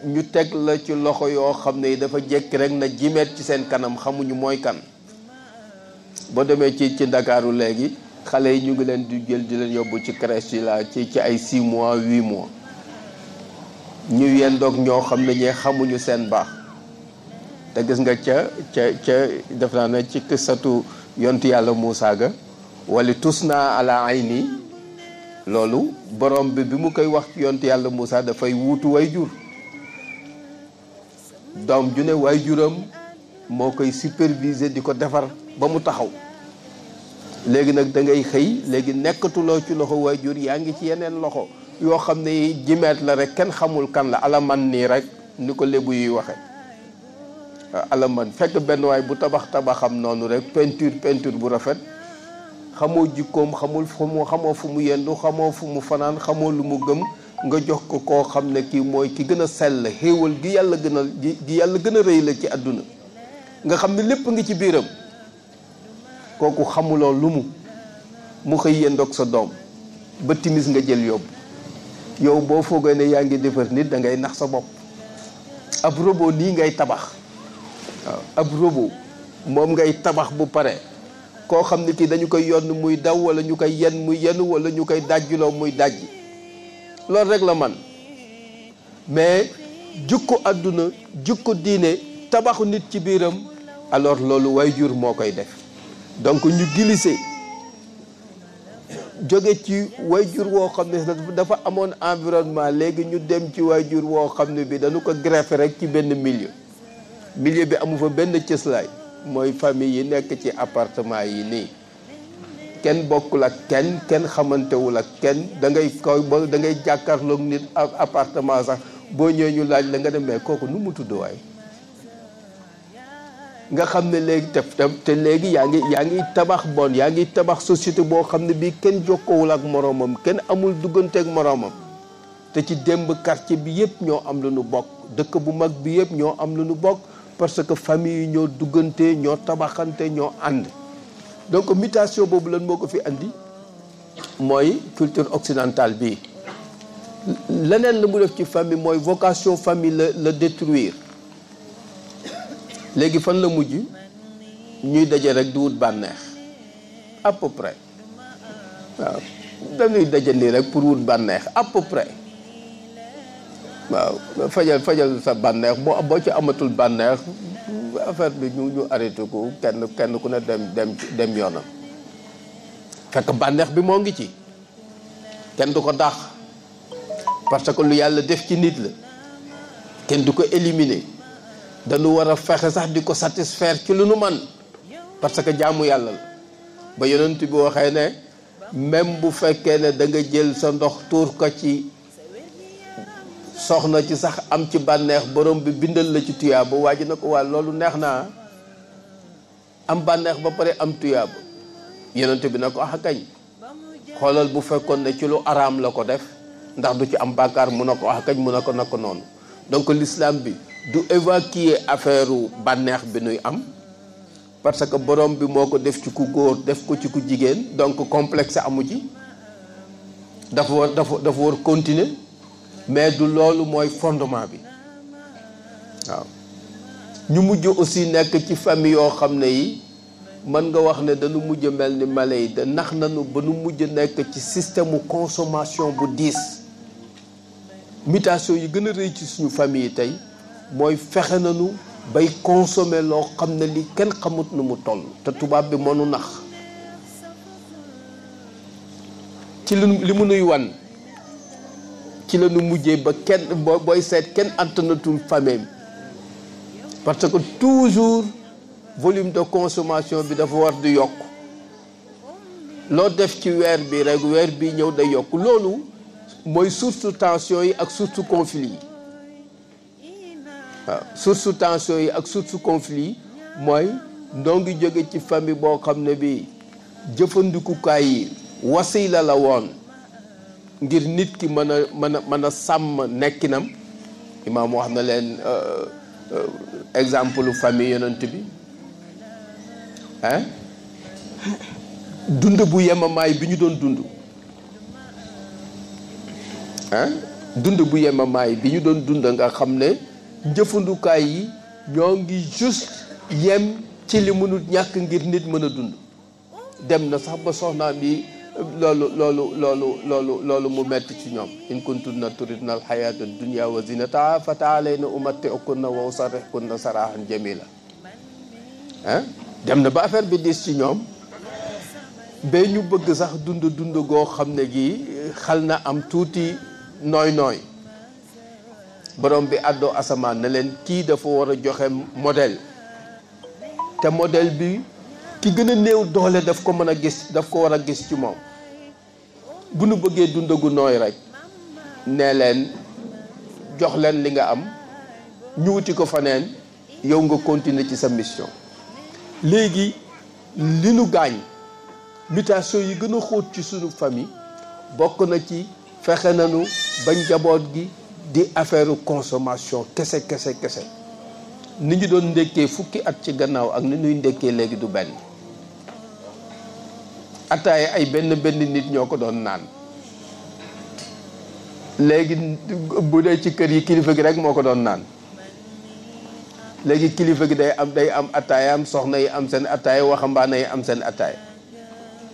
ñu teg la ci loxo yoo xam ne dafa jekki rek na jimeet ci seen kanam xamuñu mooy kan. boo demee ci Ndakaaru léegi xale yi ñu ngi leen di jël di leen yóbbu ci crèche yi la ci ay 6 mois 8 mois ñu yendoog ñoo xam ne ñee xamuñu seen baax. te gis nga ca def naa ne ci qissatu yontu yàlla Muusaa ga wali tus naa ala ayni loolu borom bi mu koy wax ci yontu yàlla Muusaa dafay wuutu way jur. doom ju ne way juram moo koy superviser di ko defar ba mu taxaw. léegi nag da ngay xëy léegi nekkatuloo ci loxo way jur yaa ngi ci yeneen loxo yoo xam ne jimeet la rek kenn xamul kan la alaman nii rek ni ko lébu yuy waxe alaman fekk benn waay bu tabaxam noonu rek peinture bu rafet xamoo jikkoom xamoo fu mu yendu xamoo fu mu fanaan xamoo lu mu gëm nga jox ko koo xam ne kii mooy ki gën a sell xéewal gi yàlla gën a rëy la ci àdduna nga xam ne lépp ngi ci biiram kooku xamuloo lu mu xëy yendoog sa doom ba timis nga jël yóbbu yow boo foogee ne yaa ngi defar nit da ngay nax sa bopp. ab robot nii ngay tabax waaw ab robot moom ngay tabax bu pare koo xam ne kii dañu koy yonn muy daw wala ñu koy yen muy yenu wala ñu koy dajjuloo muy dajji loolu rek la man mais jukko àdduna jukko diine tabaxu nit ci biiram alors loolu waajur moo koy def donc ñu glissé jóge ci waajur woo xam ne dafa amoon environnement léegi ñu dem ci waajur woo xam ne bi dañu ko greffé rek ci benn milieu bi amu fa benn cëslaay mooy famille yi nekk ci appartement yi nii kenn bokkul ak kenn xamantewul ak kenn da ngay jàkkaarloog nit ak appartement sax boo ñëwee ñu laaj la nga demee kooku nu mu tudd waay nga xam ne léegi te léegi yaa ngi tabax bon yaa ngi tabax société boo xam ne bii kenn jokkoowul ak moroomam kenn amul dugganteeg moroomam te ci démb quartier bi yëpp ñoo am lu nu bokk dëkk bu mag bi yëpp ñoo am lu nu bokk parce que famille yi ñoo duggante ñoo tabaxante ñoo ànd donc mutation boobu lan moo ko fi andi mooy culture occidentale bi leneen la mu def ci famille mooy vocation famille la détruire léegi fan la mujj ñuy daje rek di wut bànneex à peu près waaw dañuy daje nii rek pour wut bànneex à peu près waaw fajal sa bànneex boo ci amatul bànneex affaire bi ñu arrêté ko kenn ku ne dem yoonam fekk bànneex bi moo ngi ci kenn du ko dàq parce que lu yàlla def ci nit la kenn du ko éliminer dañu war a fexe sax di ko satisfaire ci lu nu man parce que jaamu yàlla la ba yonent bi waxee ne même bu fekkee ne da nga jël sa ndox tuur ko ci soxna ci sax am ci bànneex borom bi bindal la ci tuyaaba waa ji na ko waa loolu neex naa am bànneex ba pare am tuyaaba yonent bi na ko kañ xoolal bu fekkoon ne ci lu araam la ko def ndax du ci am bàkkaar mu na ko kañ mu na ko noonu donc l'islam bi du évacuer affaire bànneex bi nuy am parce que borom bi moo ko def ci ku góor def ko ci ku jigéen donc complexe amu ci dafa war continuer mais du loolu mooy fondement bi waaw ñu mujj aussi nekk ci famille yoo xam ne yi mën nga wax ne dañu mujj mel ni mala yi da nax nañu ba nu mujj nekk ci système consommation bu diis mutation yi gën a rëy ci suñu famille yi tey mooy fexe nañu bay consommer loo xam ne li kenn xamut nu mu toll te tubaab bi mënu nax ci li mu nuy wan ci la nu mujjee ba kenn booy seet kenn antanatul famille parce que toujours volume de consommation bi dafa war di yokk loo def ci weer bi rek weer bi ñëw day yokk loolu mooy source tension yi ak source conflit yi waaw source tension yi ak source conflit yi mooy ndoo ngi jóge ci famille boo xam ne bi jëfandikukaay yi wasila la woon ngir nit ki mën a sàmm nekkinam imaam wax na leen exemple famille yonent bi dund bu yemamaay bi ñu doon dund dund bu yemamaay bi ñu doon dund nga xam ne jëfandukaay yi ñoo ngi juste yem ci li mënul ñàkk ngir nit mën a dund dem na sax ba soxnaam yi loolu mu metti ci ñoom in kuntunna turidna alxayata dunya wa zinataha fa taalayna umatti'kunna wa usarrihkunna sarahan jamila dem na ba affaire bi diis ci ñoom ba ñu bëgg sax dund goo xam ne gi xal na am tuuti nooy borom bi àddoo asamaan ne leen kii dafa war a joxe modèle te modèle bi ki gën a néew doole daf ko mën a gis daf ko war a gis ci moom bu nu bëggee dund gu nooy rek nee leen jox leen li nga am ñu wuti ko faneen yow nga continuer ci sa mission léegi li nu gaañ mutation yi gën a xóot ci sunu famille bokk na ci fexe nañu ba njaboot gi di affaire consommation kese ni ñu doon ndekkee fukki at ci gannaaw ak ni ñuy ndekkee léegi du benn ataaya ay benn nit ñoo ko doon naan léegi bu dee ci kër yi kilifa gi rek moo ko doon naan léegi kilifa gi day am attaayam, soxna yi am seen attaaya, waxambaane yi am seen attaaya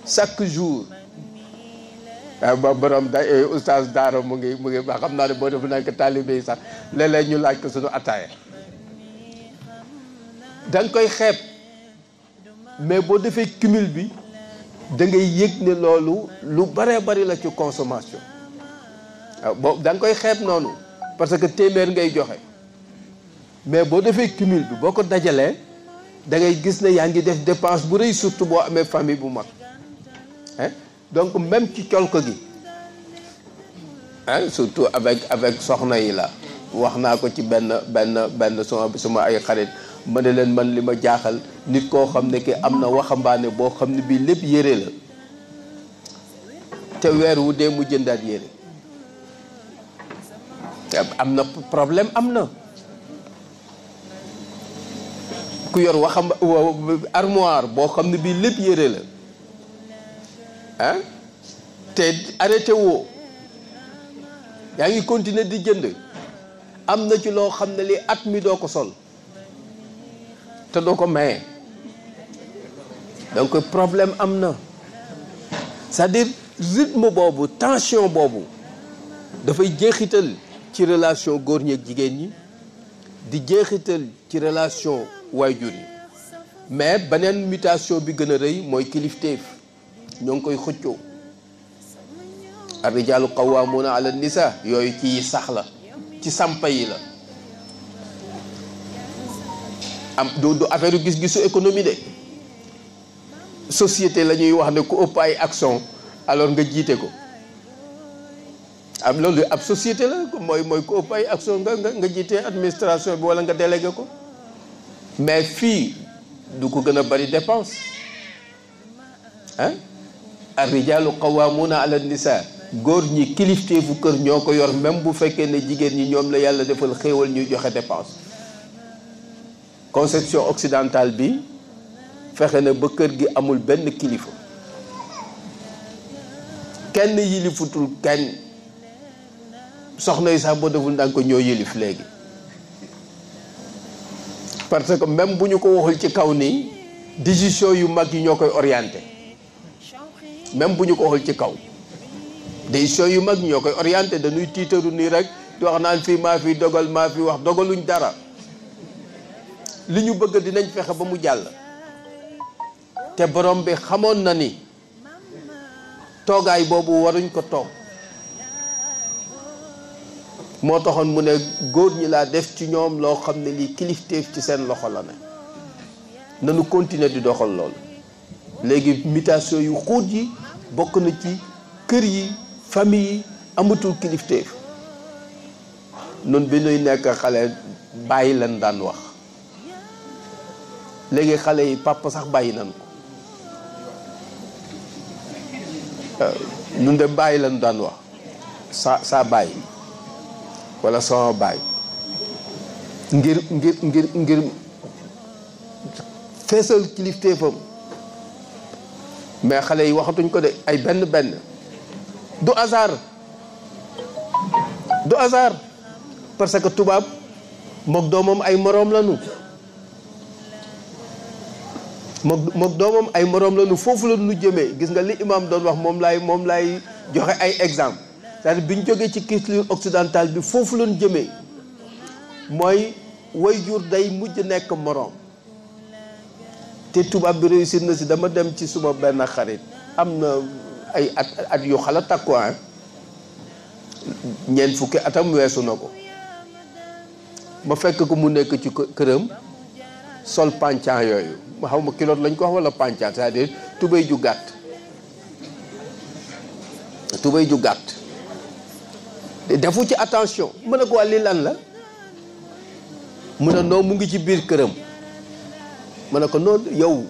chaque jour. ba borom da oustaz Daara mu ngi ba xam naa ne boo def nag taalibe yi sax léeg-léeg ñu laaj ko suñu attaaya da nga koy xeeb, mais boo defee cumul bi da ngay yëg ne loolu lu baree bari la ci consommation. waaw boobu da nga koy xeeb noonu parce que téeméer ngay joxe, mais boo defee cumul bi boo ko dajalee da ngay gis ne yaa ngi def dépense bu rëy, surtout boo amee famille bu mag hein. Donc même ci colko gi hein, surtout avec soxna yi la wax naa ko ci benn suma ay xarit ma ne leen man li ma jaaxal nit koo xam ne ki am na waxambaane boo xam ne bii lépp yére la te weer wu dee mu jëndaat yére am na problème. am na ku yor armoire boo xam ne bii lépp yére la ah te arrêté woo yaa ngi continuer di jënd, am na ci loo xam ne li at mi doo ko sol te doo ko maye. Donc problème am na, c'est-à-dire rythme boobu, tension boobu dafay jeexital ci relation góor ñi ak jigéen ñi, di jeexital ci relation waajur yi. Mais beneen mutation bi gën a rëy mooy kilifteef, ñoo ngi koy xëccoo. ar-rijaalu qawwaamuuna ala nisaa, yooyu ci sax la, ci sampa yi la. am du affaire gis-gisu économie de société la ñuy wax ne ku ëpp ay action alors nga jiite ko. am loolu ab société la mooy ku ëpp ay action nga jiite administration bi wala nga délégué ko. mais fii du ko gën a bari dépense ah. ar-rijaalu qawwaamuuna ala nisaa, góor ñi kilifteefu kër ñoo ko yor, même bu fekkee ne jigéen ñi ñoom la yàlla defal xéewal ñuy joxe dépense. conception occidentale bi fexe na ba kër gi amul benn kilifa, kenn yilifutul kenn, soxna yi sax boo deful ndànk ko ñoo yilif léegi. parce que même bu ñu ko waxul ci kaw nii décision yu mag yi ñoo koy orienté, même bu ñu ko waxul ci kaw décision yu mag ñoo koy orienté. dañuy tiitaru nii rek di wax naan fii maa fi dogal, maa fi wax, dogaluñ dara. li ñu bëgg dinañ fexe ba mu jàll. te borom bi xamoon na ni toogaay boobu waruñ ko toog, moo taxoon mu ne góor ñi laa def ci ñoom loo xam ne lii kilifteef ci seen loxo la ne. nanu continuer di doxal loolu. léegi mutation yu xóot yi bokk na ci kër yi, famille yi amatul kilifteef. nun bi nuy nekk xale bàyyi leen daan wax, léegi xale yi papa sax bàyyi nan ko. nun de bàyyi leen daan wax, saa bàyyi wala sama bàyyi, ngir feesal kilifteefam. mais xale yi waxatuñ ko de, ay benn du hasard parce que tubaab mook doomam ay moroom lañu. mook doomam ay moroom lañu, foofu la ñu jëmee. gis nga li imam doon wax moom laay joxe ay exemple. c'est-à-dire bi ñu jógee ci culture occidentale bi foofu la ñu jëmee, mooy waajur day mujj nekk moroom. te tubaab bi réussir na si. dama dem ci suma benn xarit, am na ay at yu xala takku ñeent fukki atam weesu na ko. ma fekk ko mu nekk ci këram sol pàncaan yooyu, ma xaw ma kilote lañ ko wax wala pàncaan, c'est-à-dire tubéy ju gàtt defu ci attention. mu ne ko waa lii lan la, mu ne non mu ngi ci biir këram. ma ne ko noonu yow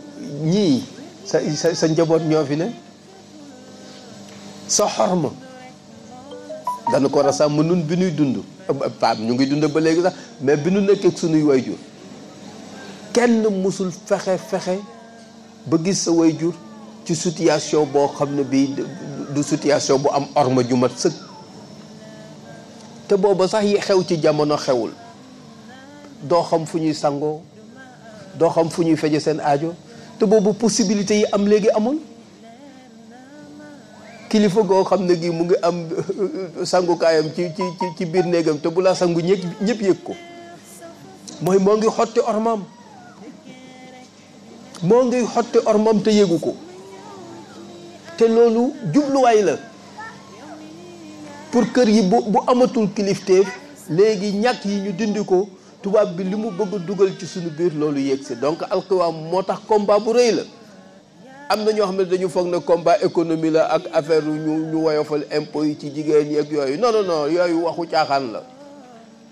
ñii sa njaboot ñoo fi ne, sa xorma dana ko rasam nun bi ñuy dund. paam ñu ngi dund ba léegi sax, mais bi ñu nekkee sunuy wayjur kenn mësul fexe ba gis sa wayjur ci situation boo xam ne bii du situation bu am orma ju mat sëkk. te booba sax yi xew ci jamono xewul doo xam fu ñuy sangoo doo xam fu ñuy feje seen aajo te boobu possibilité yi am léegi amul kilifa goo xam ne gi mu ngi am sangukaayam ci biir néegam te bu laa sangu ñëpp yëg ko mooy moo ngi xotti ormam te yëgu ko te loolu jubluwaay la pour kër yi bu amatul kilifteef léegi ñàkk yi ñu dindi ko tubaab bi li mu bëgg a dugal ci suñu biir loolu yegg si donc alxiwaam moo tax combat bu rëy la am na ñoo xam ne dañu foog ne combat économie la ak affaire ñu woyofal impôt yi ci jigéen ñi ak yooyu non yooyu waxu caaxaan la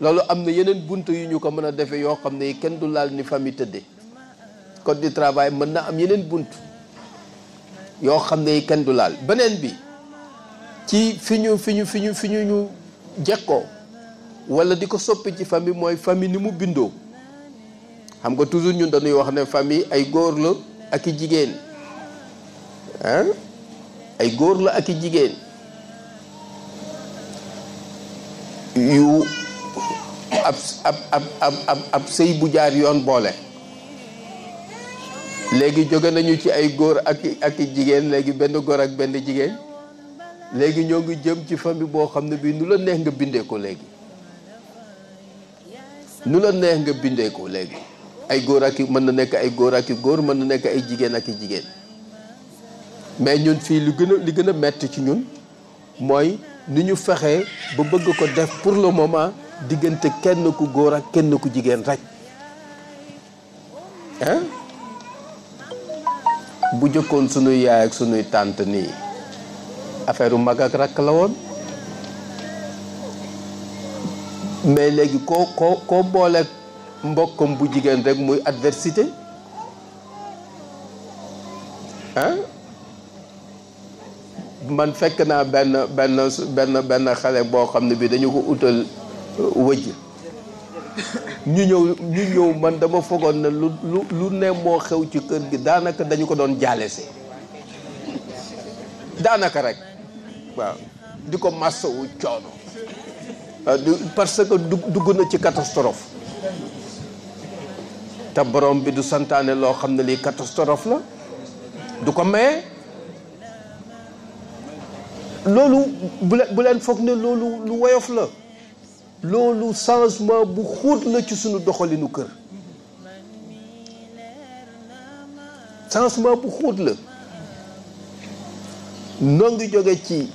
loolu am na yeneen bunt yu ñu ko mën a defee yoo xam ne kenn du laal ni famille tëdde code du travail mën na am yeneen bunt yoo xam ne kenn du laal beneen bi ci fi ñu jekkoo wala di ko soppi ci famille mooy famille ni mu bindoo xam nga toujours ñun dañuy wax ne famille ay góor la ak i jigéen ay góor la ak i jigéen yu ab sëy bu jaar yoon boole léegi jóge nañu ci ay góor ak i jigéen léegi benn góor ak benn jigéen léegi ñoo ngi jëm ci famille boo xam ne bii nu la neex nga bindee ko léegi ay góor ak mën na nekk ay góor ak i góor mën na nekk ay jigéen ak i jigéen mais ñun fii li gën a metti ci ñun mooy ni ñu fexee ba bëgg ko def pour le moment diggante kenn ku góor ak kenn ku jigéen rek bu jëkkoon sunuy yaay ak sunuy tànt nii affaire mag ak rakk la woon mais léegi koo boole mbokkam bu jigéen rek muy adversité man fekk naa benn xale boo xam ne bi dañu ko utal wëj ñu ñëw man dama fogoon ne lu ne moo xew ci kër gi daanaka dañu ko doon jaale si daanaka rek waaw di ko massawu coono parce que dugg na ci catastrophe te borom bi du santaane loo xam ne lii catastrophe la du ko maye loolu bu leen foog ne loolu lu woyof la loolu changement bu xóot la ci suñu doxalinu kër changement bu xóot la ñoo ngi jóge ci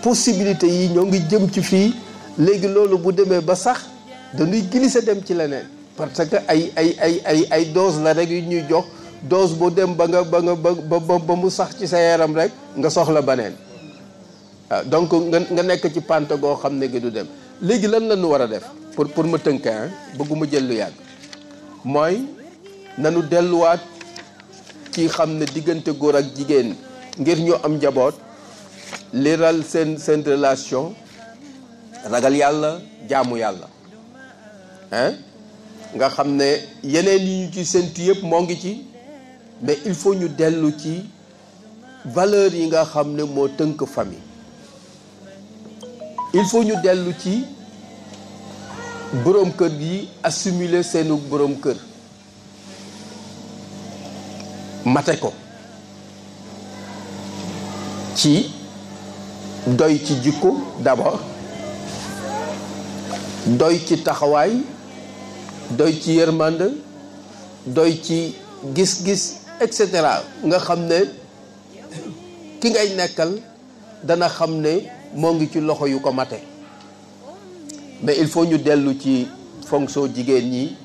possibilité yi ñoo ngi jëm ci fii léegi loolu bu demee ba sax dañuy glisser dem ci leneen parce que ay dose la rek yu ñuy jox dose bu dem ba mu sax ci sa yaram rek nga soxla baneen waaw donc nga nekk ci pante goo xam ne gi du dem léegi lan la ñu war a def pour ma tënk bëgguma jël lu yàgg mooy nanu delluwaat ci xam ne diggante góor ak jigéen ngir ñu am njaboot liral seen relation ragal yàlla jaamu yàlla nga xam ne yeneen yi ñu ci séntu yëpp moo ngi ci mais il faut ñu dellu ci valeur yi nga xam ne moo tënk famille il faut ñu dellu ci boroom kër gi assimiler seenu boroom kër mate ko ci doy ci jikko d'abord doy ci taxawaay doy ci yërmande doy ci gis-gis et cetera nga xam ne ki ngay nekkal dana xam ne moo ngi ci loxo yu ko mate mais il faut ñu dellu ci fonction jigéen ñi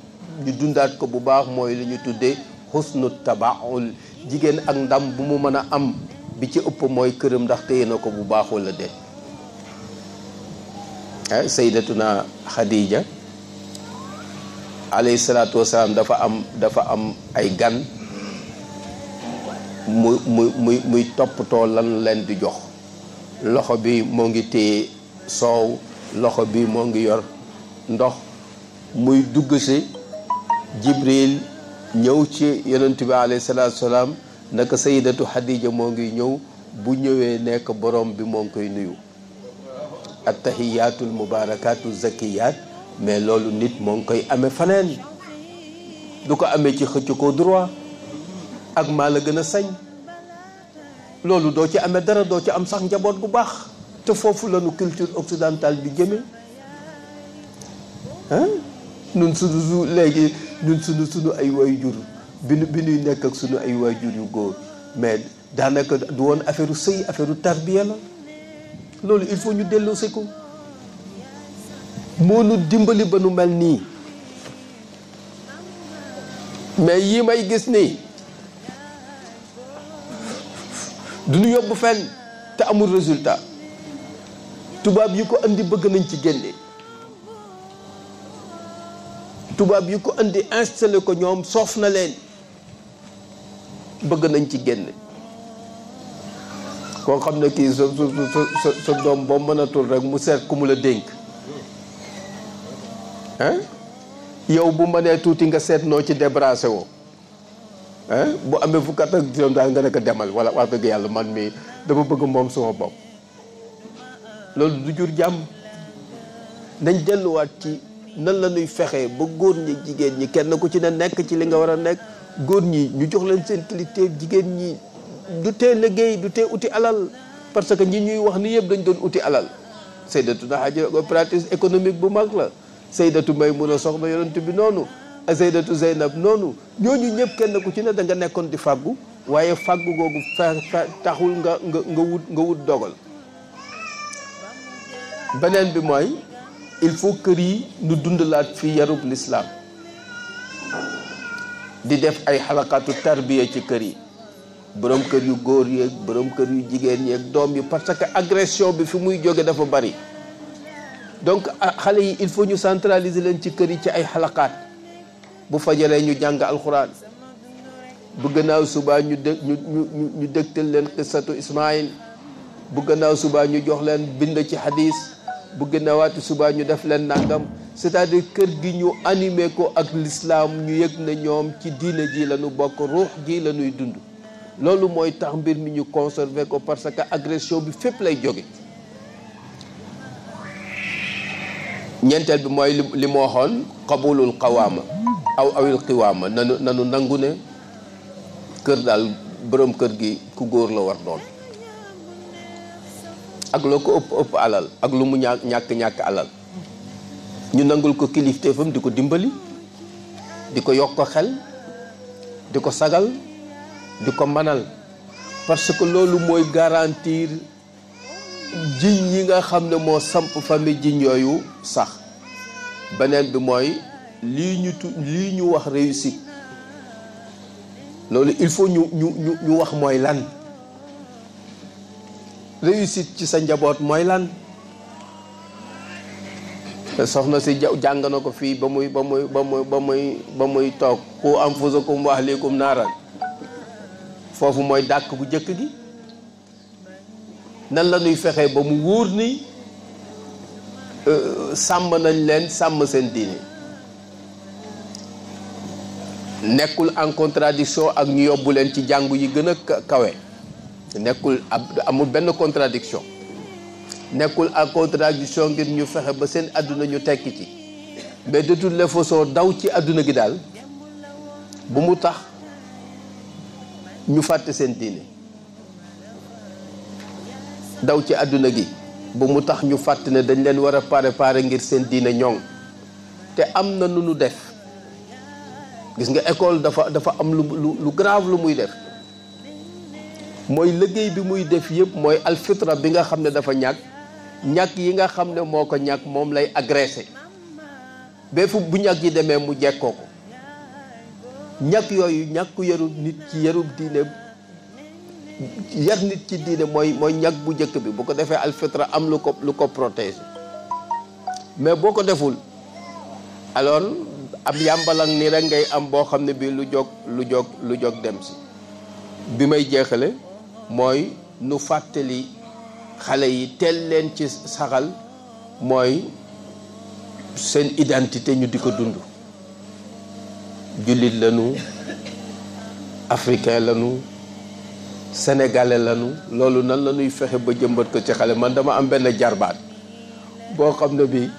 ñu dundaat ko bu baax mooy li ñu tuddee xusnu tabaul jigéen ak ndam bu mu mën a am bi ci ëpp mooy këram ndax téye na ko bu baax wala de sayyidatuna Khadija alayhi salaatu wasalaam dafa am ay gan muy toppatoo lan leen di jox loxo bi moo ngi téye soow loxo bi moo ngi yor ndox muy dugg si Jibril ñëw ci yonent bi alayhi salaatu wasalaam naka sayyidatu Khadija moo ngi ñëw bu ñëwee nekk borom bi moo ngi koy nuyu attahiyatul mubarakatu zakiyat, mais loolu nit moo ngi koy amee faneen, du ko amee ci xëcc ko droit ak maa la gën a sañ. loolu doo ci amee dara, doo ci am sax njaboot bu baax. te foofu la nu culture occidentale bi jëmee ah ñun sunu léegi ñun sunu ay waajur bi ñuy nekk ak sunu ay waajur yu góor, mais daanaka du woon affaire sëy, affaire tarbiya la. loolu il faut ñu delloosi ko, moo nu dimbali ba nu mel nii. mais yi may gis nii du ñu yóbbu fenn te amul résultat. tubaab yi ko andi bëgg nañ ci génne, tubaab yi ko andi installé ko ñoom soof na leen, bëgg nañ ci génne. koo xam ne kii sa doom boo mënatul rek mu seet ku mu la dénk ah yow bu mënee tuuti nga seet noo ci débarrassé woo ah bu amee fukk at ak juróom daal nga ne ko demal, wala wax dëgg yàlla man mii dama bëgg moom sama bopp. loolu du jur jàmm. nañ delluwaat ci nan la ñuy fexee ba góor ñi jigéen ñi kenn ku ci ne nekk ci li nga war a nekk. góor ñi ñu jox leen seen kilifteef, jigéen ñi du tee liggéey, du tee uti alal, parce que ñi ñuy wax ni yëpp dañ doon uti alal. Sayyidatuna Hajar opératrice économique bu mag la, Sayyidatu Maymuna soxna yonent bi noonu, Sayyidatu Zeynab noonu. ñooñu ñëpp kenn ku ci ne da nga nekkoon di fàggu, waaye fàggu googu taxul nga wut dogal. beneen bi mooy il faut kër yi nu dundalaat fi yarub l'islam, di def ay xalaqaatu tarbiya ci kër yi, borom kër yu góor yeeg borom kër yu jigéen yeeg doom yi, parce que agression bi fi muy jóge dafa bari. donc xale yi il faut ñu centraliser leen ci kër yi ci ay xalaqaat. bu fajaree ñu jàng alxuraan, bu gannaaw subaa ñu dëgtal leen qissatu Ismaïl, bu gannaaw subaa ñu jox leen bind ci hadis, bu gannaawaati subaa ñu def leen nangam. c'est-à-dire kër gi ñu animé ko ak l'islam, ñu yëg na ñoom ci diine ji la ñu bokk, ruux ji la ñuy dund. loolu mooy tax mbir mi ñu conserver ko, parce que agression bi fépp lay jóge. ñeenteel bi mooy li ma waxoon qabulul qawaama awil qiwaama, nanu nangu ne kër daal borom kër gi ku góor la war doon, ak loo ko ëpp alal ak lu mu ñàkk alal. ñu nangul ko kilifteefam, di ko dimbali, di ko yokk xel, di ko sagal, di ko manal, parce que loolu mooy garantir jiñ yi nga xam ne moo samp famille jiñ yooyu sax. beneen bi mooy lii ñu wax réussite, loolu il faut ñu wax mooy lan. réussite ci sa njaboot mooy lan. soxna si jàng na ko fii ba muy toog ku anfusakum wa ahlikum naaran, foofu mooy dàkk bu njëkk gi. nan la ñuy fexee ba mu wóor ni sàmm nañ leen, sàmm seen diine, nekkul en contradiction ak ñu yóbbu leen ci jàngu yi gën a kawe, nekkul amul benn contradiction, nekkul en contradiction ngir ñu fexe ba seen àdduna ñu tekki ci. mais de toutes les façons daw ci àdduna gi daal bu mu tax ñu fàtte seen diine. daw ci àdduna gi bu mu tax ñu fàtte ne dañ leen war a préparer ngir seen diine ñoŋ. te am na nu nu def, gis nga école dafa am lu grave lu muy def, mooy liggéey bi muy def yëpp mooy alfitra bi nga xam ne dafa ñàkk yi nga xam ne moo ko ñàkk moom lay agressé ba fu bu ñàkk yi demee mu jekkoo ko. ñàkk yooyu ñàkk yaru nit ci yarub diine, yar nit ci diine mooy ñàkk bu njëkk bi. bu ko defee alfitra am lu ko protéger, mais boo ko deful alors ab yàmbalang ni rek ngay am boo xam ne bii lu jóg dem si. bi may jeexale mooy nu fàttali xale yi, teel leen ci saxal mooy seen identité ñu di ko dund. jullit lañu, africain lañu, sénégalais lañu. loolu nan la ñuy fexe ba jëmbat ko ci xale. man dama am benn jarbaat boo xam ne bii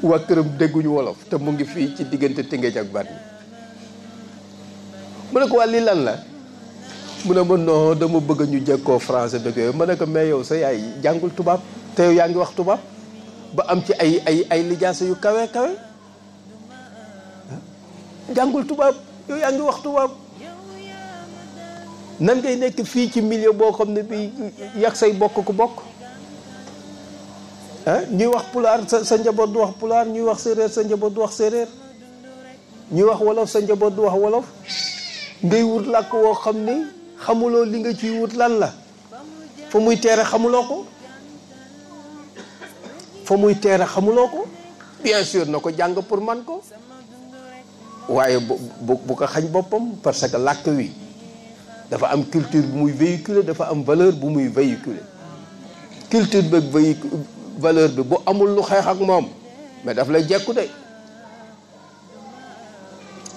waa këram dégguñu wolof te mu ngi fii ci diggante Tëngéej ak Bargny mu ne ko waa lii lan la mu ne ma non dama bëgg ñu jekkoo français dëgg yooyu ma ne ko mais yow sa yaay jàngul tubaab te yow yaa ngi wax tubaab ba am ci ay lijaasa yu kawe kawe jàngul tubaab yow yaa ngi wax tubaab nan ngay nekk fii ci milieu boo xam ne bi yàgg say bokk ku bokk ñuy wax pulaar sa njaboot du wax pulaar ñuy wax séeréer sa njaboot du wax séeréer ñuy wax wolof sa njaboot du wax wolof ngay wut làkk woo xam ni xamuloo li nga ciy wut lan la fa muy teere xamuloo ko fa muy teere xamuloo ko bien sûr na ko jàng pour man ko waaye bu ko xañ boppam parce que làkk wi dafa am culture bu muy véhiculer dafa am valeur bu muy véhiculer culture bi valeur bi bu amul lu xeex ak moom mais daf lay jekku de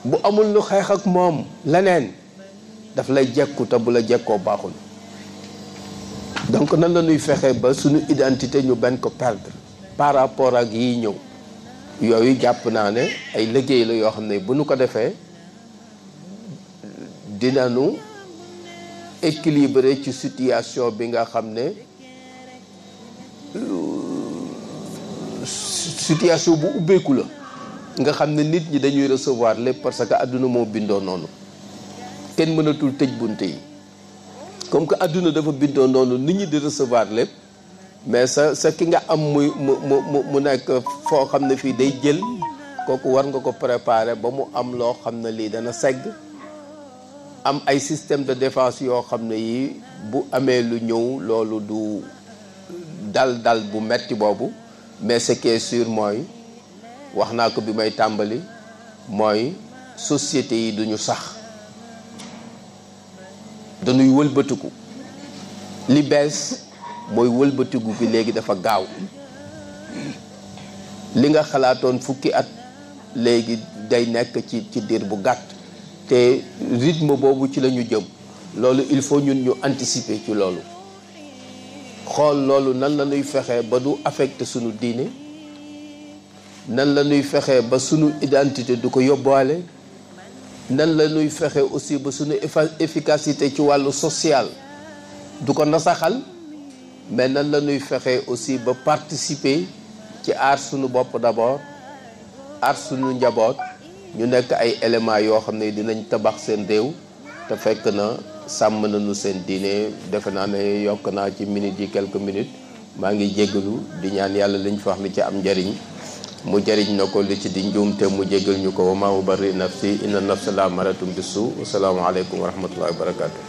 bu amul lu xeex ak moom leneen daf lay jekku te bu la jekkoo baaxul donc nan la ñuy fexe ba suñu identité ñu bañ ko perdre par rapport ak yi ñëw yooyu jàpp naa ne ay liggéey la yoo xam ne bu nu ko defee dinañu équilibré ci situation bi nga xam ne situation bu ubbeeku la nga xam ne nit ñi dañuy recevoir lépp parce que àdduna moo bindoo noonu kenn mënatul tëj bunte yi comme que àdduna dafa bindoo noonu nit ñi di recevoir lépp mais sa ki nga am mu nekk foo xam ne fii day jël kooku war nga ko préparer ba mu am loo xam ne lii dana segg am ay système de défense yoo xam ne yi bu amee lu ñëw loolu du dal bu metti boobu mais ce qui est sûr mooy wax naa ko bi may tàmbali mooy société yi duñu sax dañuy wëlbatiku li bees mooy wëlbatiku gi léegi dafa gaaw li nga xalaatoon fukki at léegi day nekk ci diir bu gàtt te rythme boobu ci la ñu jëm loolu il faut ñun ñu anticiper ci loolu xool loolu nan la ñuy fexee ba du affecté sunu diine nan la ñuy fexee ba sunu identité du ko yóbbaale nan la ñuy fexee aussi ba sunu efficacité ci wàllu social du ko nasaxal mais nan la ñuy fexee aussi ba participer ci aar sunu bopp d'abord aar sunu njaboot ñu nekk ay éléments yoo xam ne dinañ tabax seen réew te fekk na sàmm nañu seen diine defe naa ne yokk naa ci minutes yi quelques minutes maa ngi jéggalu di ñaan yàlla liñ fi wax li ci am njariñ mu jariñ na ko li ci di njuum te mu jéggal ñu ko wa maa ubarri nafsi inna nafsa la amaratun bisu. Assalaamu aleykum wa rahmatullahi wa barakatuh.